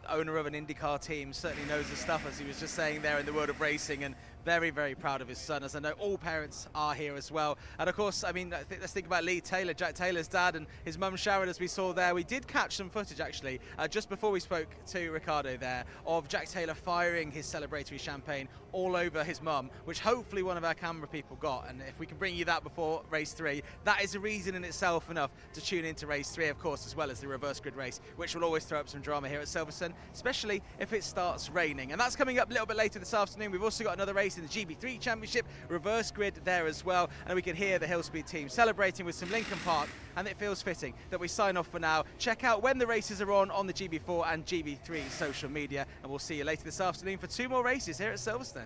owner of an IndyCar team, certainly knows the stuff, as he was just saying there, in the world of racing, and very, very proud of his son, as I know all parents are here as well. And of course, I mean, let's think about Lee Taylor, Jack Taylor's dad, and his mum Sharon, as we saw there. We did catch some footage actually just before we spoke to Ricardo there, of Jack Taylor firing his celebratory champagne all over his mum, which hopefully one of our camera people got. And if we can bring you that before race 3, that is a reason in itself enough to tune into race 3, of course, as well as the reverse grid race, which will always throw up some drama here at Silverstone, especially if it starts raining. And that's coming up a little bit later this afternoon. We've also got another race in the GB3 Championship, reverse grid there as well, and we can hear the Hillspeed team celebrating with some Lincoln Park, and it feels fitting that we sign off for now. Check out when the races are on the GB4 and GB3 social media, and we'll see you later this afternoon for 2 more races here at Silverstone.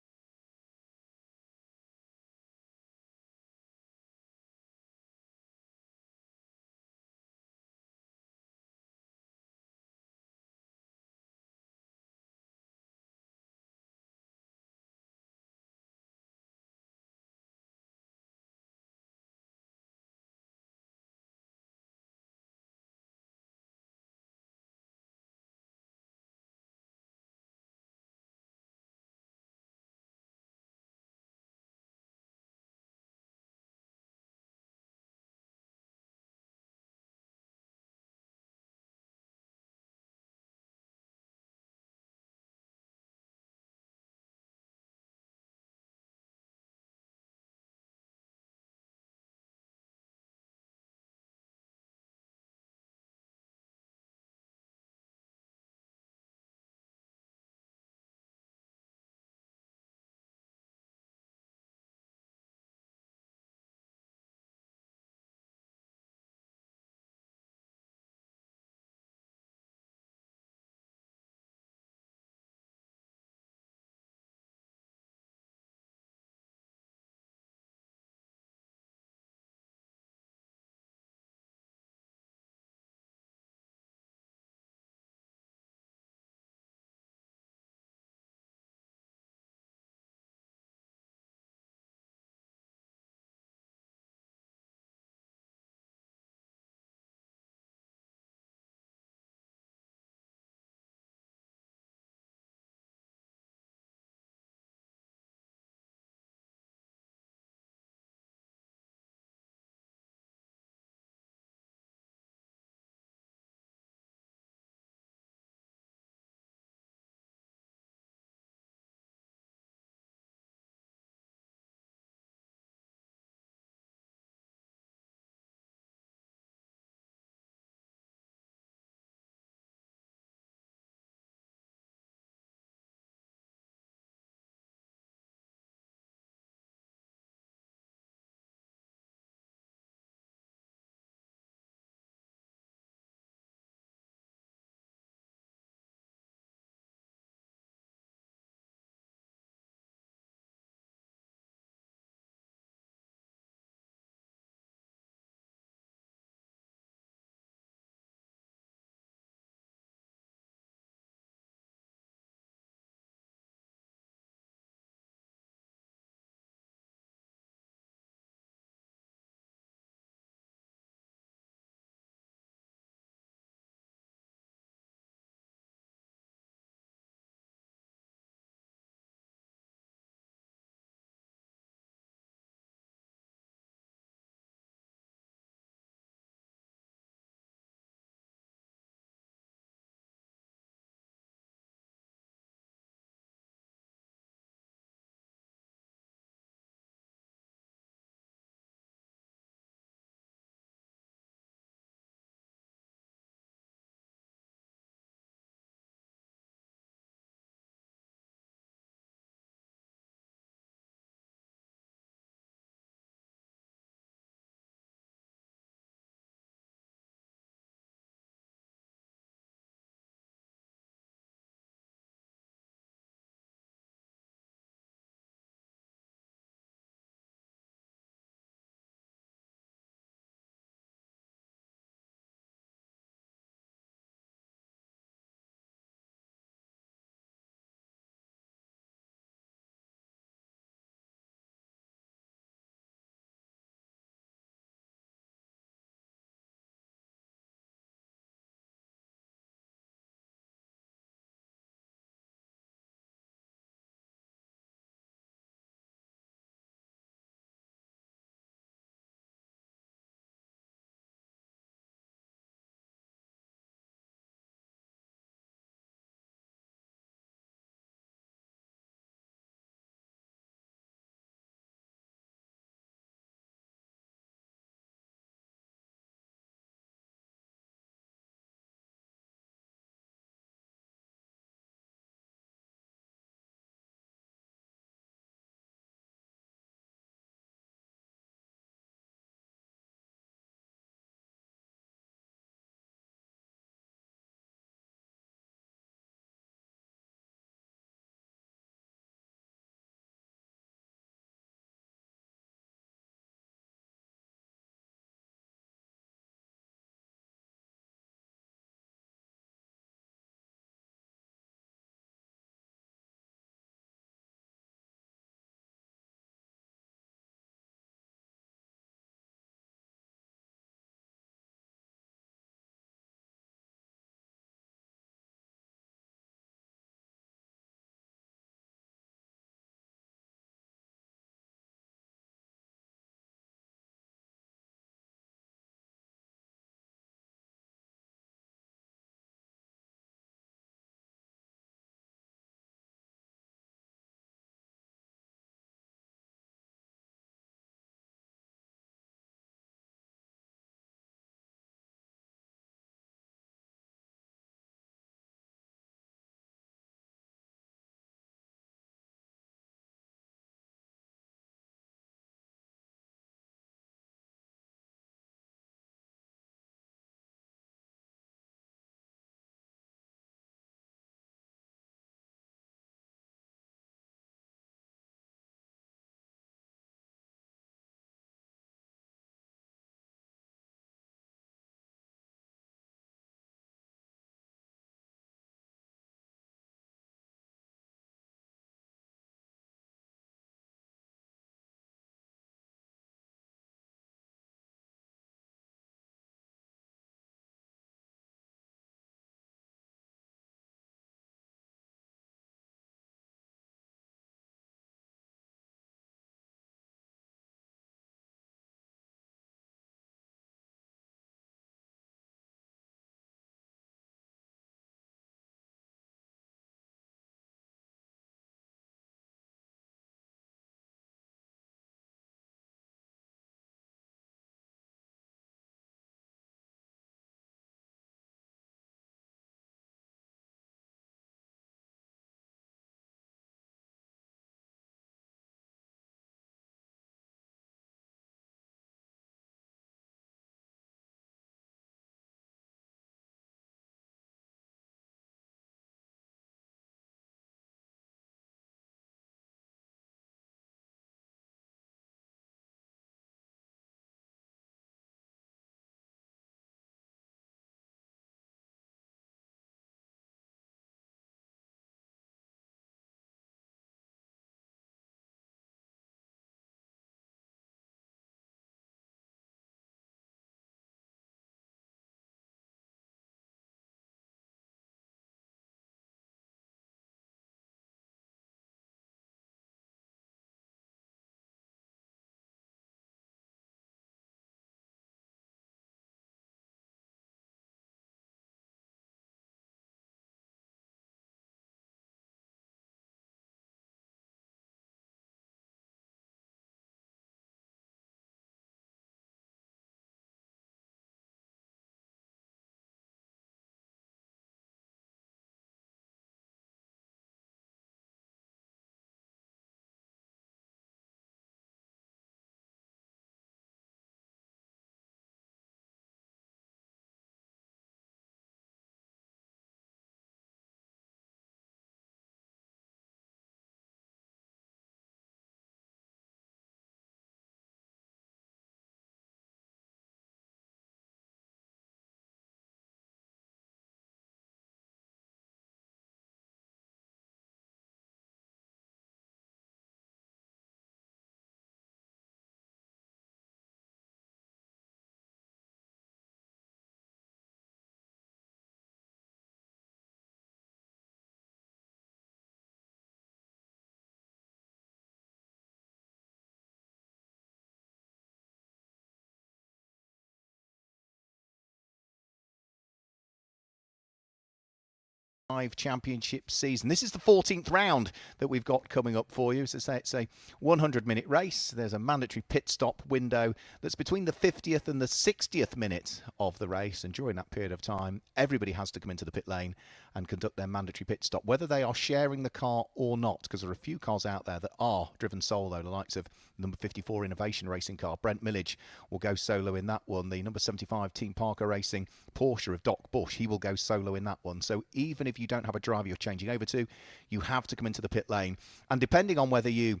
Championship season. This is the 14th round that we've got coming up for you. So say it's a 100-minute race. There's a mandatory pit stop window that's between the 50th and the 60th minute of the race, and during that period of time everybody has to come into the pit lane and conduct their mandatory pit stop, whether they are sharing the car or not, because there are a few cars out there that are driven solo. The likes of number 54 Innovation Racing car, Brent Millage, will go solo in that one. The number 75 Team Parker Racing Porsche of Doc Bush, he will go solo in that one. So even if you don't have a driver you're changing over to, you have to come into the pit lane. And depending on whether you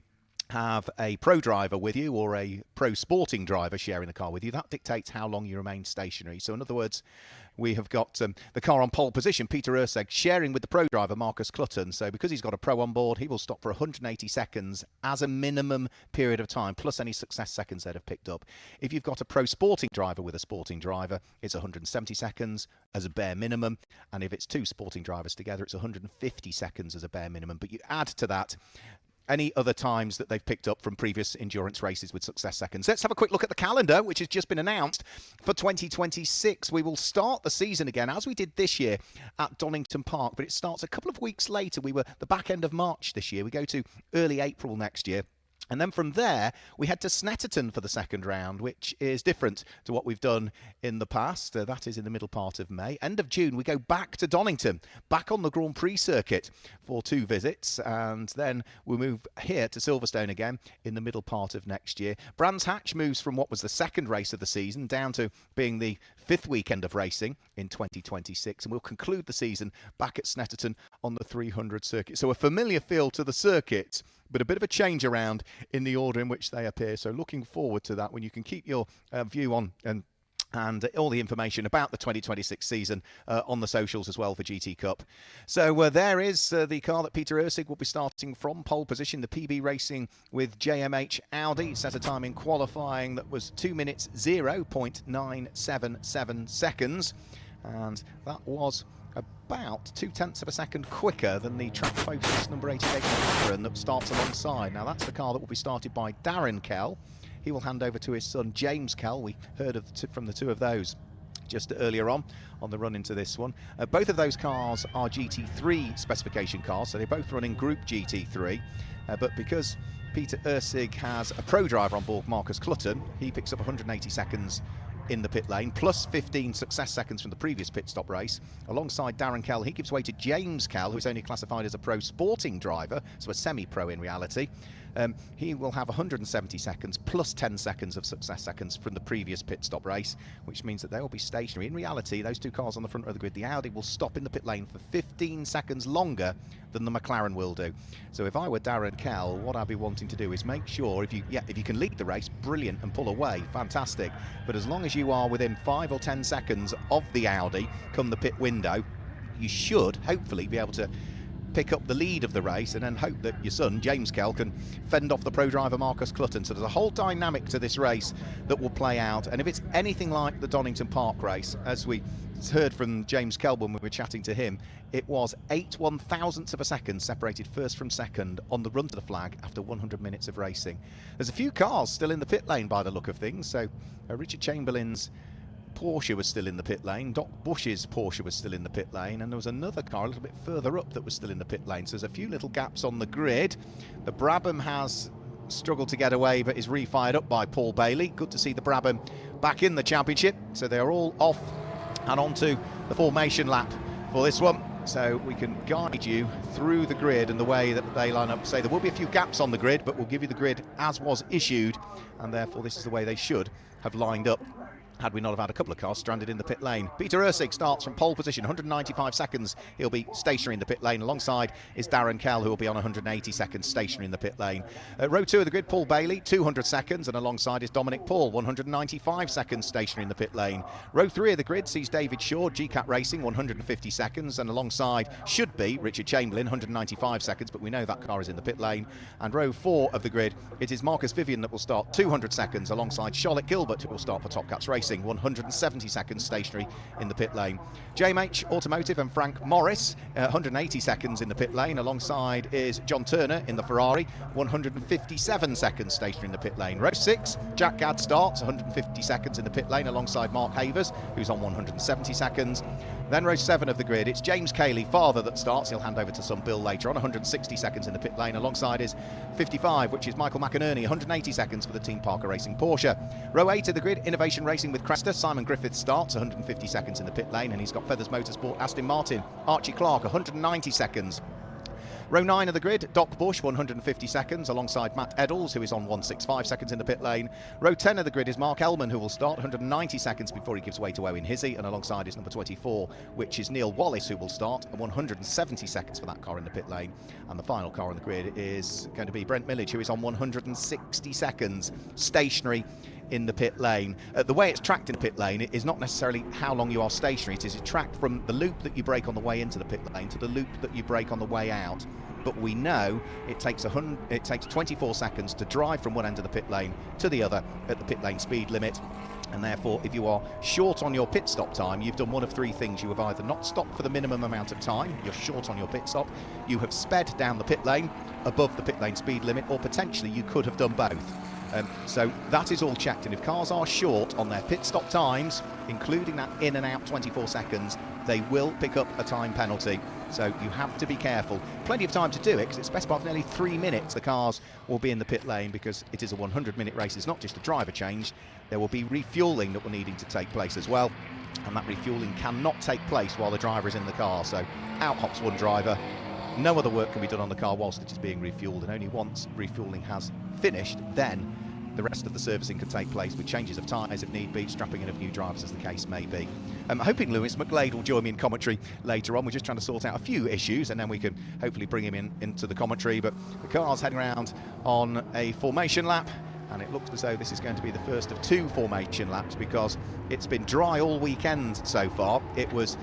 have a pro driver with you or a pro sporting driver sharing the car with you, that dictates how long you remain stationary. So in other words, we have got the car on pole position, Peter Urseg, sharing with the pro driver, Marcus Clutton. So because he's got a pro on board, he will stop for 180 seconds as a minimum period of time, plus any success seconds they'd have picked up. If you've got a pro sporting driver with a sporting driver, it's 170 seconds as a bare minimum. And if it's two sporting drivers together, it's 150 seconds as a bare minimum. But you add to that any other times that they've picked up from previous endurance races with success seconds. Let's have a quick look at the calendar, which has just been announced for 2026. We will start the season again, as we did this year, at Donington Park, but it starts a couple of weeks later. We were the back end of March this year. We go to early April next year. And then from there, we head to Snetterton for the second round, which is different to what we've done in the past. That is in the middle part of May. End of June, we go back to Donington, back on the Grand Prix circuit for 2 visits. And then we'll move here to Silverstone again in the middle part of next year. Brands Hatch moves from what was the second race of the season down to being the 5th weekend of racing in 2026. And we'll conclude the season back at Snetterton on the 300 circuit. So a familiar feel to the circuit, but a bit of a change around in the order in which they appear. So looking forward to that, when you can keep your view on and all the information about the 2026 season on the socials as well for GT Cup. So there is the car that Peter Ursig will be starting from pole position, the PB Racing with JMH Audi. Set a time in qualifying that was 2 minutes 0.977 seconds, and that was about 0.2 of a second quicker than the Track Focus number 88 McLaren that starts alongside. Now that's the car that will be started by Darren Kell. He will hand over to his son James Kell. We heard from the two of those just earlier on the run into this one. Both of those cars are GT3 specification cars, so they both run in Group GT3, but because Peter Ursig has a pro driver on board, Marcus Clutton, he picks up 180 seconds in the pit lane, plus 15 success seconds from the previous pit stop race. Alongside Darren Kell, he gives way to James Kell, who's only classified as a pro sporting driver, so a semi-pro in reality. He will have 170 seconds plus 10 seconds of success seconds from the previous pit stop race, which means that they will be stationary. In reality, those two cars on the front of the grid, the Audi will stop in the pit lane for 15 seconds longer than the McLaren will do. So if I were Darren Kell, what I'd be wanting to do is make sure, if you can lead the race, brilliant, and pull away, fantastic. But as long as you are within 5 or 10 seconds of the Audi come the pit window, you should hopefully be able to pick up the lead of the race, and then hope that your son James Kell can fend off the pro driver Marcus Clutton. So there's a whole dynamic to this race that will play out, and if it's anything like the Donington Park race, as we heard from James Kell when we were chatting to him, it was 8 1,000ths of a second separated first from second on the run to the flag after 100 minutes of racing. There's a few cars still in the pit lane by the look of things. So Richard Chamberlain's Porsche was still in the pit lane, Doc Bush's Porsche was still in the pit lane, and there was another car a little bit further up that was still in the pit lane. So there's a few little gaps on the grid. The Brabham has struggled to get away, but is refired up by Paul Bailey. Good to see the Brabham back in the championship. So they are all off and onto the formation lap for this one. So we can guide you through the grid and the way that they line up. Say there will be a few gaps on the grid, but we'll give you the grid as was issued, and therefore this is the way they should have lined up had we not have had a couple of cars stranded in the pit lane. Peter Ursig starts from pole position, 195 seconds. He'll be stationary in the pit lane. Alongside is Darren Kell, who will be on 180 seconds stationary in the pit lane. Row 2 of the grid, Paul Bailey, 200 seconds, and alongside is Dominic Paul, 195 seconds stationary in the pit lane. Row 3 of the grid sees David Shaw, GCAT Racing, 150 seconds, and alongside should be Richard Chamberlain, 195 seconds, but we know that car is in the pit lane. And row 4 of the grid, it is Marcus Vivian that will start 200 seconds alongside Charlotte Gilbert, who will start for Top Cats Racing, 170 seconds stationary in the pit lane. JMH Automotive and Frank Morris, 180 seconds in the pit lane. Alongside is John Turner in the Ferrari, 157 seconds stationary in the pit lane. Row 6, Jack Gadd starts, 150 seconds in the pit lane alongside Mark Havers, who's on 170 seconds. Then row 7 of the grid, it's James Cayley, father, that starts. He'll hand over to some Bill later on. 160 seconds in the pit lane. Alongside is 55, which is Michael McInerney. 180 seconds for the Team Parker Racing Porsche. Row 8 of the grid, Innovation Racing with Cresta. Simon Griffith starts. 150 seconds in the pit lane, and he's got Feathers Motorsport, Aston Martin. Archie Clark, 190 seconds. Row 9 of the grid, Doc Bush, 150 seconds, alongside Matt Eddles, who is on 165 seconds in the pit lane. Row 10 of the grid is Mark Ellman, who will start 190 seconds before he gives way to Owen Hizzy, and alongside is number 24, which is Neil Wallace, who will start at 170 seconds for that car in the pit lane. And the final car on the grid is going to be Brent Millage, who is on 160 seconds, stationary in the pit lane. The way it's tracked in the pit lane is not necessarily how long you are stationary. It is tracked from the loop that you brake on the way into the pit lane to the loop that you brake on the way out. But we know it takes 24 seconds to drive from one end of the pit lane to the other at the pit lane speed limit. And therefore, if you are short on your pit stop time, you've done one of three things. You have either not stopped for the minimum amount of time, you're short on your pit stop, you have sped down the pit lane above the pit lane speed limit, or potentially you could have done both. So that is all checked, and if cars are short on their pit stop times, including that in and out 24 seconds, they will pick up a time penalty. So you have to be careful. Plenty of time to do it, because it's best part of nearly 3 minutes the cars will be in the pit lane, because it is a 100-minute race. It's not just a driver change. There will be refuelling that will needing to take place as well, and that refuelling cannot take place while the driver is in the car. So out hops one driver. No other work can be done on the car whilst it is being refueled, and only once refuelling has finished, then the rest of the servicing can take place with changes of tyres if need be, strapping in of new drivers as the case may be. I'm hoping Lewis McGlade will join me in commentary later on. We're just trying to sort out a few issues, and then we can hopefully bring him into the commentary. But the car's heading around on a formation lap, and it looks as though this is going to be the first of 2 formation laps, because it's been dry all weekend so far. It was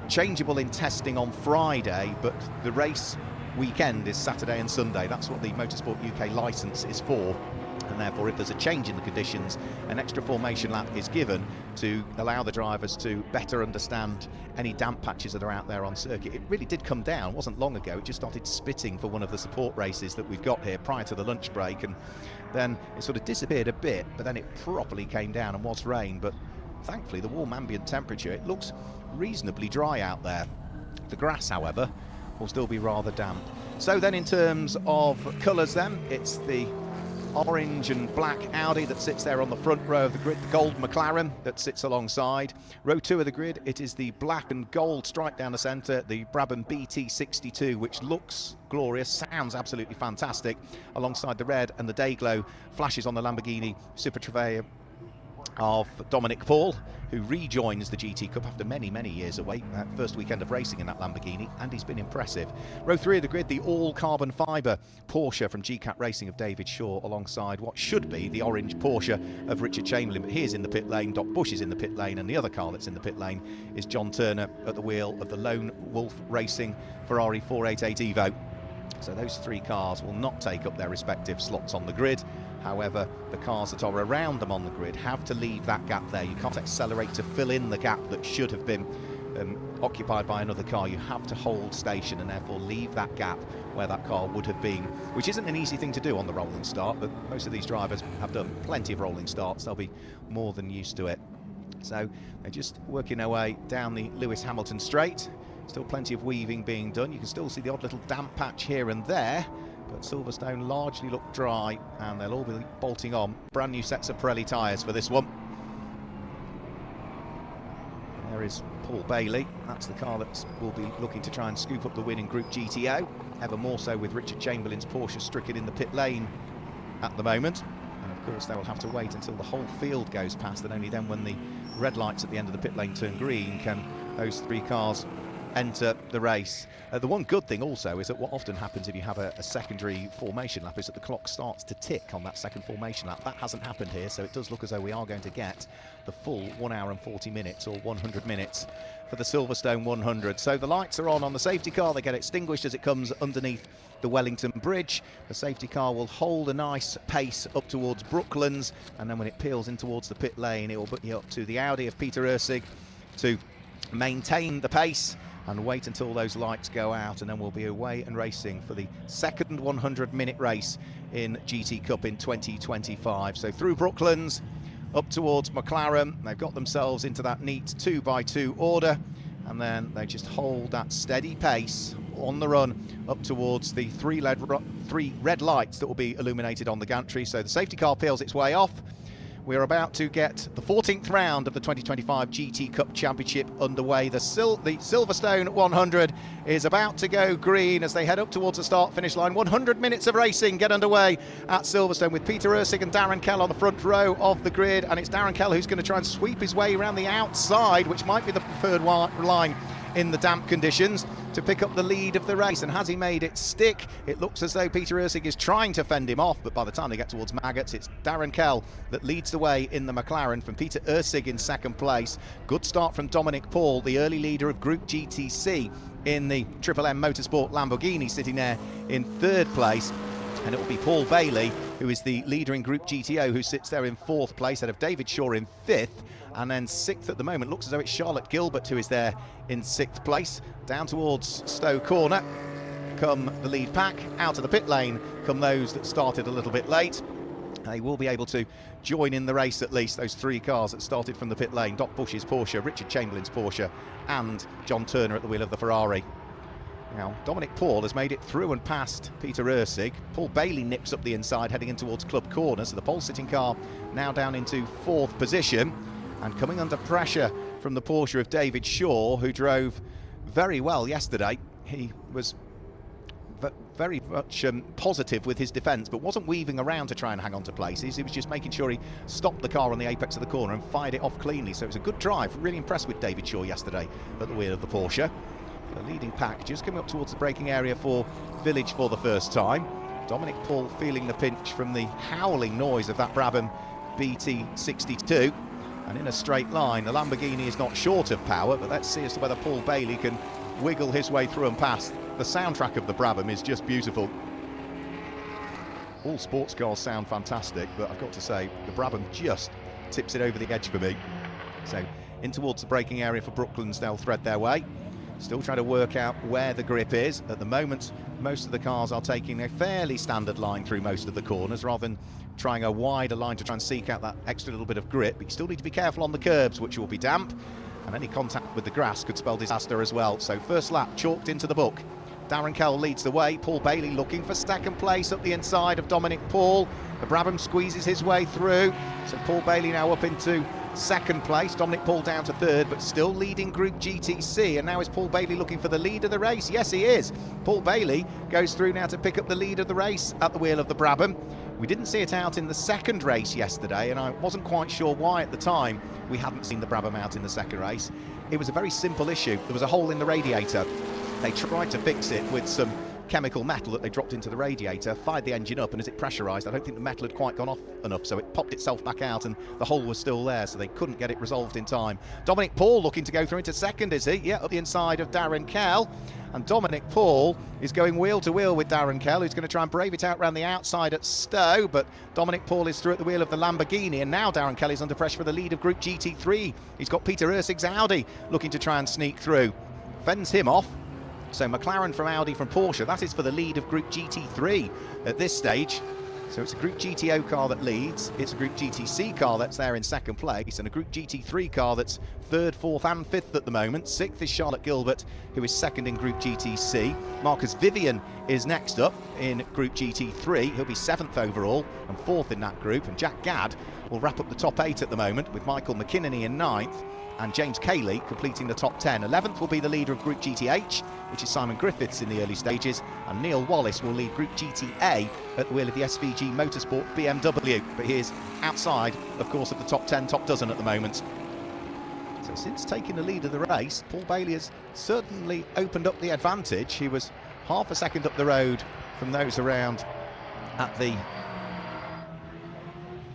changeable in testing on Friday, but the race weekend is Saturday and Sunday. That's what the Motorsport UK licence is for. And therefore, if there's a change in the conditions, an extra formation lap is given to allow the drivers to better understand any damp patches that are out there on circuit. It really did come down, wasn't long ago. It just started spitting for one of the support races that we've got here prior to the lunch break, and then it sort of disappeared a bit, but then it properly came down and was rain. But thankfully, the warm ambient temperature, it looks reasonably dry out there. The grass, however, will still be rather damp. So then in terms of colours then, it's the orange and black Audi that sits there on the front row of the grid, the gold McLaren that sits alongside. Row 2 of the grid, it is the black and gold stripe down the centre, the Brabham BT62, which looks glorious, sounds absolutely fantastic, alongside the red and the day glow flashes on the Lamborghini Super Trevea of Dominic Paul, who rejoins the GT Cup after many, many years away. First weekend of racing in that Lamborghini, and he's been impressive. Row 3 of the grid, the all-carbon fibre Porsche from GCAT Racing of David Shaw, alongside what should be the orange Porsche of Richard Chamberlain. But he is in the pit lane, Doc Bush is in the pit lane, and the other car that's in the pit lane is John Turner at the wheel of the Lone Wolf Racing Ferrari 488 Evo. So those 3 cars will not take up their respective slots on the grid. However, the cars that are around them on the grid have to leave that gap there. You can't accelerate to fill in the gap that should have been occupied by another car. You have to hold station and therefore leave that gap where that car would have been, which isn't an easy thing to do on the rolling start, but most of these drivers have done plenty of rolling starts. They'll be more than used to it. So they're just working their way down the Lewis Hamilton straight. Still plenty of weaving being done. You can still see the odd little damp patch here and there, but Silverstone largely look dry, and they'll all be bolting on. Brand new sets of Pirelli tyres for this one. There is Paul Bailey. That's the car that will be looking to try and scoop up the win in Group GTO, ever more so with Richard Chamberlain's Porsche stricken in the pit lane at the moment. And of course they will have to wait until the whole field goes past, and only then, when the red lights at the end of the pit lane turn green, can those 3 cars enter the race. The one good thing also is that what often happens if you have a secondary formation lap is that the clock starts to tick on that second formation lap. That hasn't happened here, so it does look as though we are going to get the full 1 hour and 40 minutes or 100 minutes for the Silverstone 100. So the lights are on the safety car. They get extinguished as it comes underneath the Wellington Bridge. The safety car will hold a nice pace up towards Brooklands, and then when it peels in towards the pit lane, it will put you up to the Audi of Peter Ursig to maintain the pace and wait until those lights go out, and then we'll be away and racing for the second 100-minute race in GT Cup in 2025. So through Brooklands, up towards McLaren. They've got themselves into that neat 2x2 order, and then they just hold that steady pace on the run up towards the three red lights that will be illuminated on the gantry. So the safety car peels its way off. We're about to get the 14th round of the 2025 GT Cup Championship underway. The Silverstone 100 is about to go green as they head up towards the start-finish line. 100 minutes of racing get underway at Silverstone with Peter Ursig and Darren Kell on the front row of the grid. And it's Darren Kell who's going to try and sweep his way around the outside, which might be the preferred line in the damp conditions, to pick up the lead of the race. And has he made it stick? It looks as though Peter Ursig is trying to fend him off, but by the time they get towards Maggots, it's Darren Kell that leads the way in the McLaren from Peter Ursig in second place. Good start from Dominic Paul, the early leader of Group GTC in the Triple M Motorsport Lamborghini, sitting there in third place. And it will be Paul Bailey, who is the leader in Group GTO, who sits there in fourth place, ahead of David Shaw in fifth. And then sixth at the moment, looks as though it's Charlotte Gilbert who is there in sixth place. Down towards Stowe Corner come the lead pack. Out of the pit lane come those that started a little bit late. They will be able to join in the race, at least, those three cars that started from the pit lane. Doc Bush's Porsche, Richard Chamberlain's Porsche, and John Turner at the wheel of the Ferrari. Now, Dominic Paul has made it through and past Peter Ursig. Paul Bailey nips up the inside, heading in towards Club Corner. So the pole-sitting car now down into fourth position. And coming under pressure from the Porsche of David Shaw, who drove very well yesterday. He was very much positive with his defence, but wasn't weaving around to try and hang on to places. He was just making sure he stopped the car on the apex of the corner and fired it off cleanly. So it was a good drive. Really impressed with David Shaw yesterday at the wheel of the Porsche. The leading pack just coming up towards the braking area for Village for the first time. Dominic Paul feeling the pinch from the howling noise of that Brabham BT62. And in a straight line, the Lamborghini is not short of power, but let's see as to whether Paul Bailey can wiggle his way through and past. The soundtrack of the Brabham is just beautiful. All sports cars sound fantastic, but I've got to say, the Brabham just tips it over the edge for me. So in towards the braking area for Brooklands, they'll thread their way. Still trying to work out where the grip is. At the moment, most of the cars are taking a fairly standard line through most of the corners, rather than trying a wider line to try and seek out that extra little bit of grip. But you still need to be careful on the curbs, which will be damp, and any contact with the grass could spell disaster as well. So first lap chalked into the book. Darren Kell leads the way. Paul Bailey looking for second place up the inside of Dominic Paul. The Brabham squeezes his way through. So Paul Bailey now up into second place. Dominic Paul down to third, but still leading Group GTC. And now is Paul Bailey looking for the lead of the race? Yes, he is. Paul Bailey goes through now to pick up the lead of the race at the wheel of the Brabham. We didn't see it out in the second race yesterday, and I wasn't quite sure why at the time we hadn't seen the Brabham out in the second race. It was a very simple issue. There was a hole in the radiator. They tried to fix it with some chemical metal that they dropped into the radiator, fired the engine up, and as it pressurised, I don't think the metal had quite gone off enough, so it popped itself back out and the hole was still there, so they couldn't get it resolved in time. Dominic Paul looking to go through into second, is he? Yeah, up the inside of Darren Kell. And Dominic Paul is going wheel to wheel with Darren Kell, who's going to try and brave it out round the outside at Stowe, but Dominic Paul is through at the wheel of the Lamborghini, and now Darren Kell is under pressure for the lead of Group GT3. He's got Peter Ursig's Audi looking to try and sneak through. Fends him off. So McLaren from Audi from Porsche, that is for the lead of Group GT3 at this stage. So it's a Group GTO car that leads, it's a Group GTC car that's there in second place, and a Group GT3 car that's third, fourth and fifth at the moment. Sixth is Charlotte Gilbert, who is second in Group GTC. Marcus Vivian is next up in Group GT3. He'll be seventh overall and fourth in that group. And Jack Gadd will wrap up the top 8 at the moment, with Michael McKinney in ninth and James Cayley completing the top 10. 11th will be the leader of Group GTH, which is Simon Griffiths in the early stages, and Neil Wallace will lead Group GTA at the wheel of the SVG Motorsport BMW, but he is outside, of course, of the top 10, top dozen at the moment. So since taking the lead of the race, Paul Bailey has certainly opened up the advantage. He was half a second up the road from those around at the...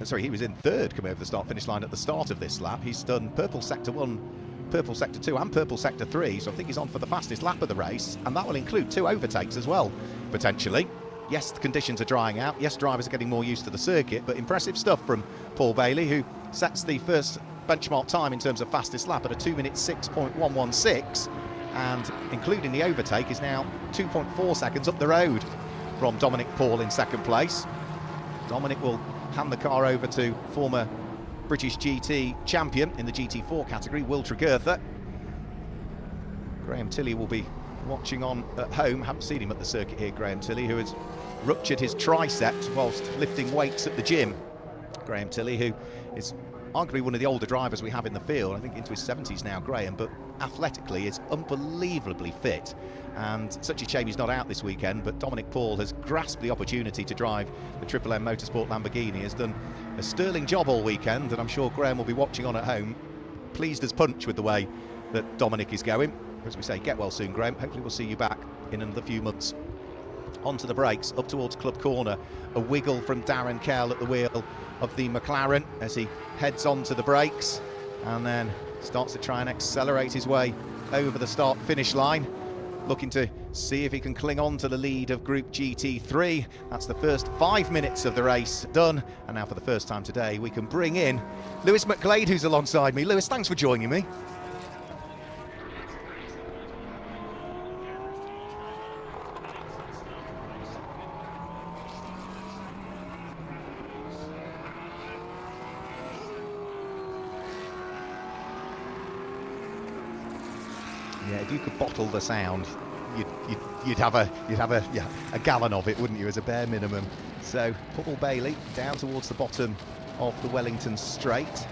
Sorry, he was in third coming over the start-finish line at the start of this lap. He's done Purple Sector 1, Purple Sector 2 and Purple Sector 3, so I think he's on for the fastest lap of the race, and that will include 2 overtakes as well, potentially. Yes, the conditions are drying out. Yes, drivers are getting more used to the circuit, but impressive stuff from Paul Bailey, who sets the first benchmark time in terms of fastest lap at a 2 minute 6.116, and including the overtake is now 2.4 seconds up the road from Dominic Paul in second place. Dominic will hand the car over to former British GT champion in the GT4 category, Will Tregurtha. Graham Tilley will be watching on at home. Haven't seen him at the circuit here, Graham Tilley, who has ruptured his triceps whilst lifting weights at the gym. Graham Tilley, who is arguably one of the older drivers we have in the field, I think into his 70s now, Graham, but athletically is unbelievably fit. And such a shame he's not out this weekend, but Dominic Paul has grasped the opportunity to drive the Triple M Motorsport Lamborghini, has done a sterling job all weekend, and I'm sure Graham will be watching on at home, pleased as punch with the way that Dominic is going. As we say, get well soon, Graham. Hopefully we'll see you back in another few months. Onto the brakes, up towards Club Corner. A wiggle from Darren Kell at the wheel of the McLaren as he heads onto the brakes and then starts to try and accelerate his way over the start-finish line, looking to see if he can cling on to the lead of Group GT3. That's the first 5 minutes of the race done, and now for the first time today we can bring in Lewis McGlade, who's alongside me. Lewis, thanks for joining me. Yeah, if you could bottle the sound, you'd have a gallon of it, wouldn't you, as a bare minimum? So Paul Bailey down towards the bottom of the Wellington Straight.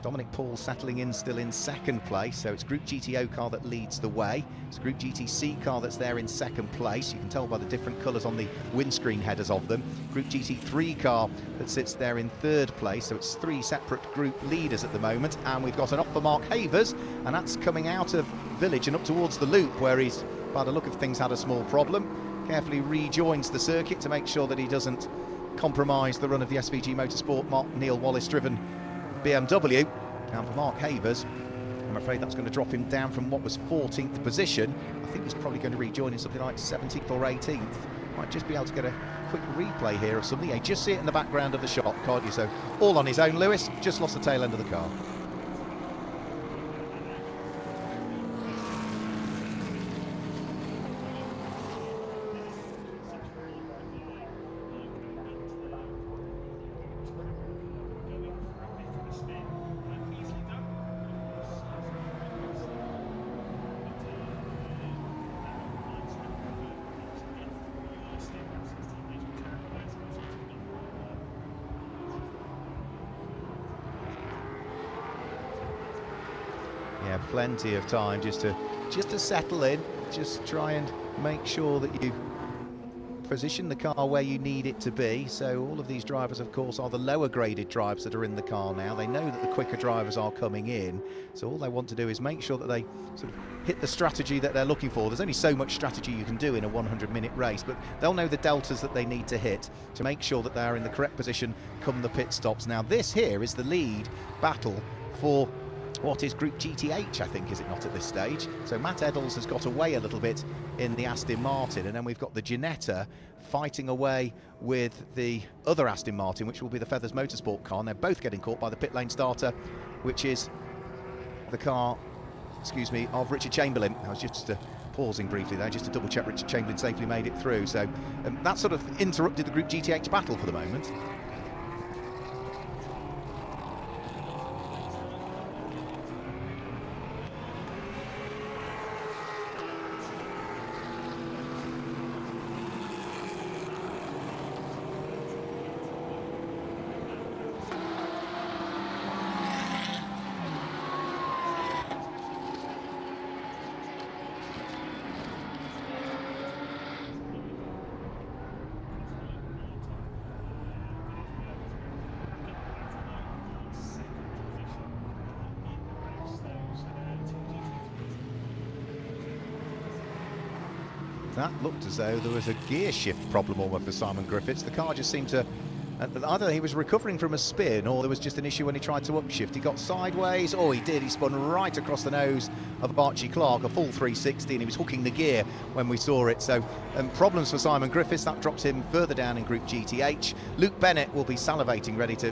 Dominic Paul settling in still in second place, so it's Group GTO car that leads the way. It's Group GTC car that's there in second place. You can tell by the different colours on the windscreen headers of them. Group GT3 car that sits there in third place, so it's three separate group leaders at the moment. And we've got an off for Mark Havers, and that's coming out of Village and up towards the loop, where he's, by the look of things, had a small problem. Carefully rejoins the circuit to make sure that he doesn't compromise the run of the SVG Motorsport Mark Neil Wallace driven BMW. And for Mark Havers, I'm afraid that's going to drop him down from what was 14th position. I think he's probably going to rejoin in something like 17th or 18th. Might just be able to get a quick replay here of something. You just see it in the background of the shot, can't you? So all on his own, Lewis, just lost the tail end of the car. Yeah, plenty of time just to settle in, just try and make sure that you position the car where you need it to be. So all of these drivers, of course, are the lower graded drivers that are in the car now. They know that the quicker drivers are coming in, so all they want to do is make sure that they sort of hit the strategy that they're looking for. There's only so much strategy you can do in a 100-minute race, but they'll know the deltas that they need to hit to make sure that they're in the correct position come the pit stops. Now this here is the lead battle for what is Group GTH, I think, is it not, at this stage? So Matt Eddles has got away a little bit in the Aston Martin, and then we've got the Ginetta fighting away with the other Aston Martin, which will be the Feathers Motorsport car, and they're both getting caught by the pit lane starter, which is the car, excuse me, of Richard Chamberlain. I was just pausing briefly there, just to double check Richard Chamberlain safely made it through. So that sort of interrupted the Group GTH battle for the moment. That looked as though there was a gear shift problem almost for Simon Griffiths. The car just seemed to, either he was recovering from a spin or there was just an issue when he tried to upshift. He got sideways, oh he did, he spun right across the nose of Archie Clark, a full 360, and he was hooking the gear when we saw it. So problems for Simon Griffiths, that drops him further down in Group GTH. Luke Bennett will be salivating, ready to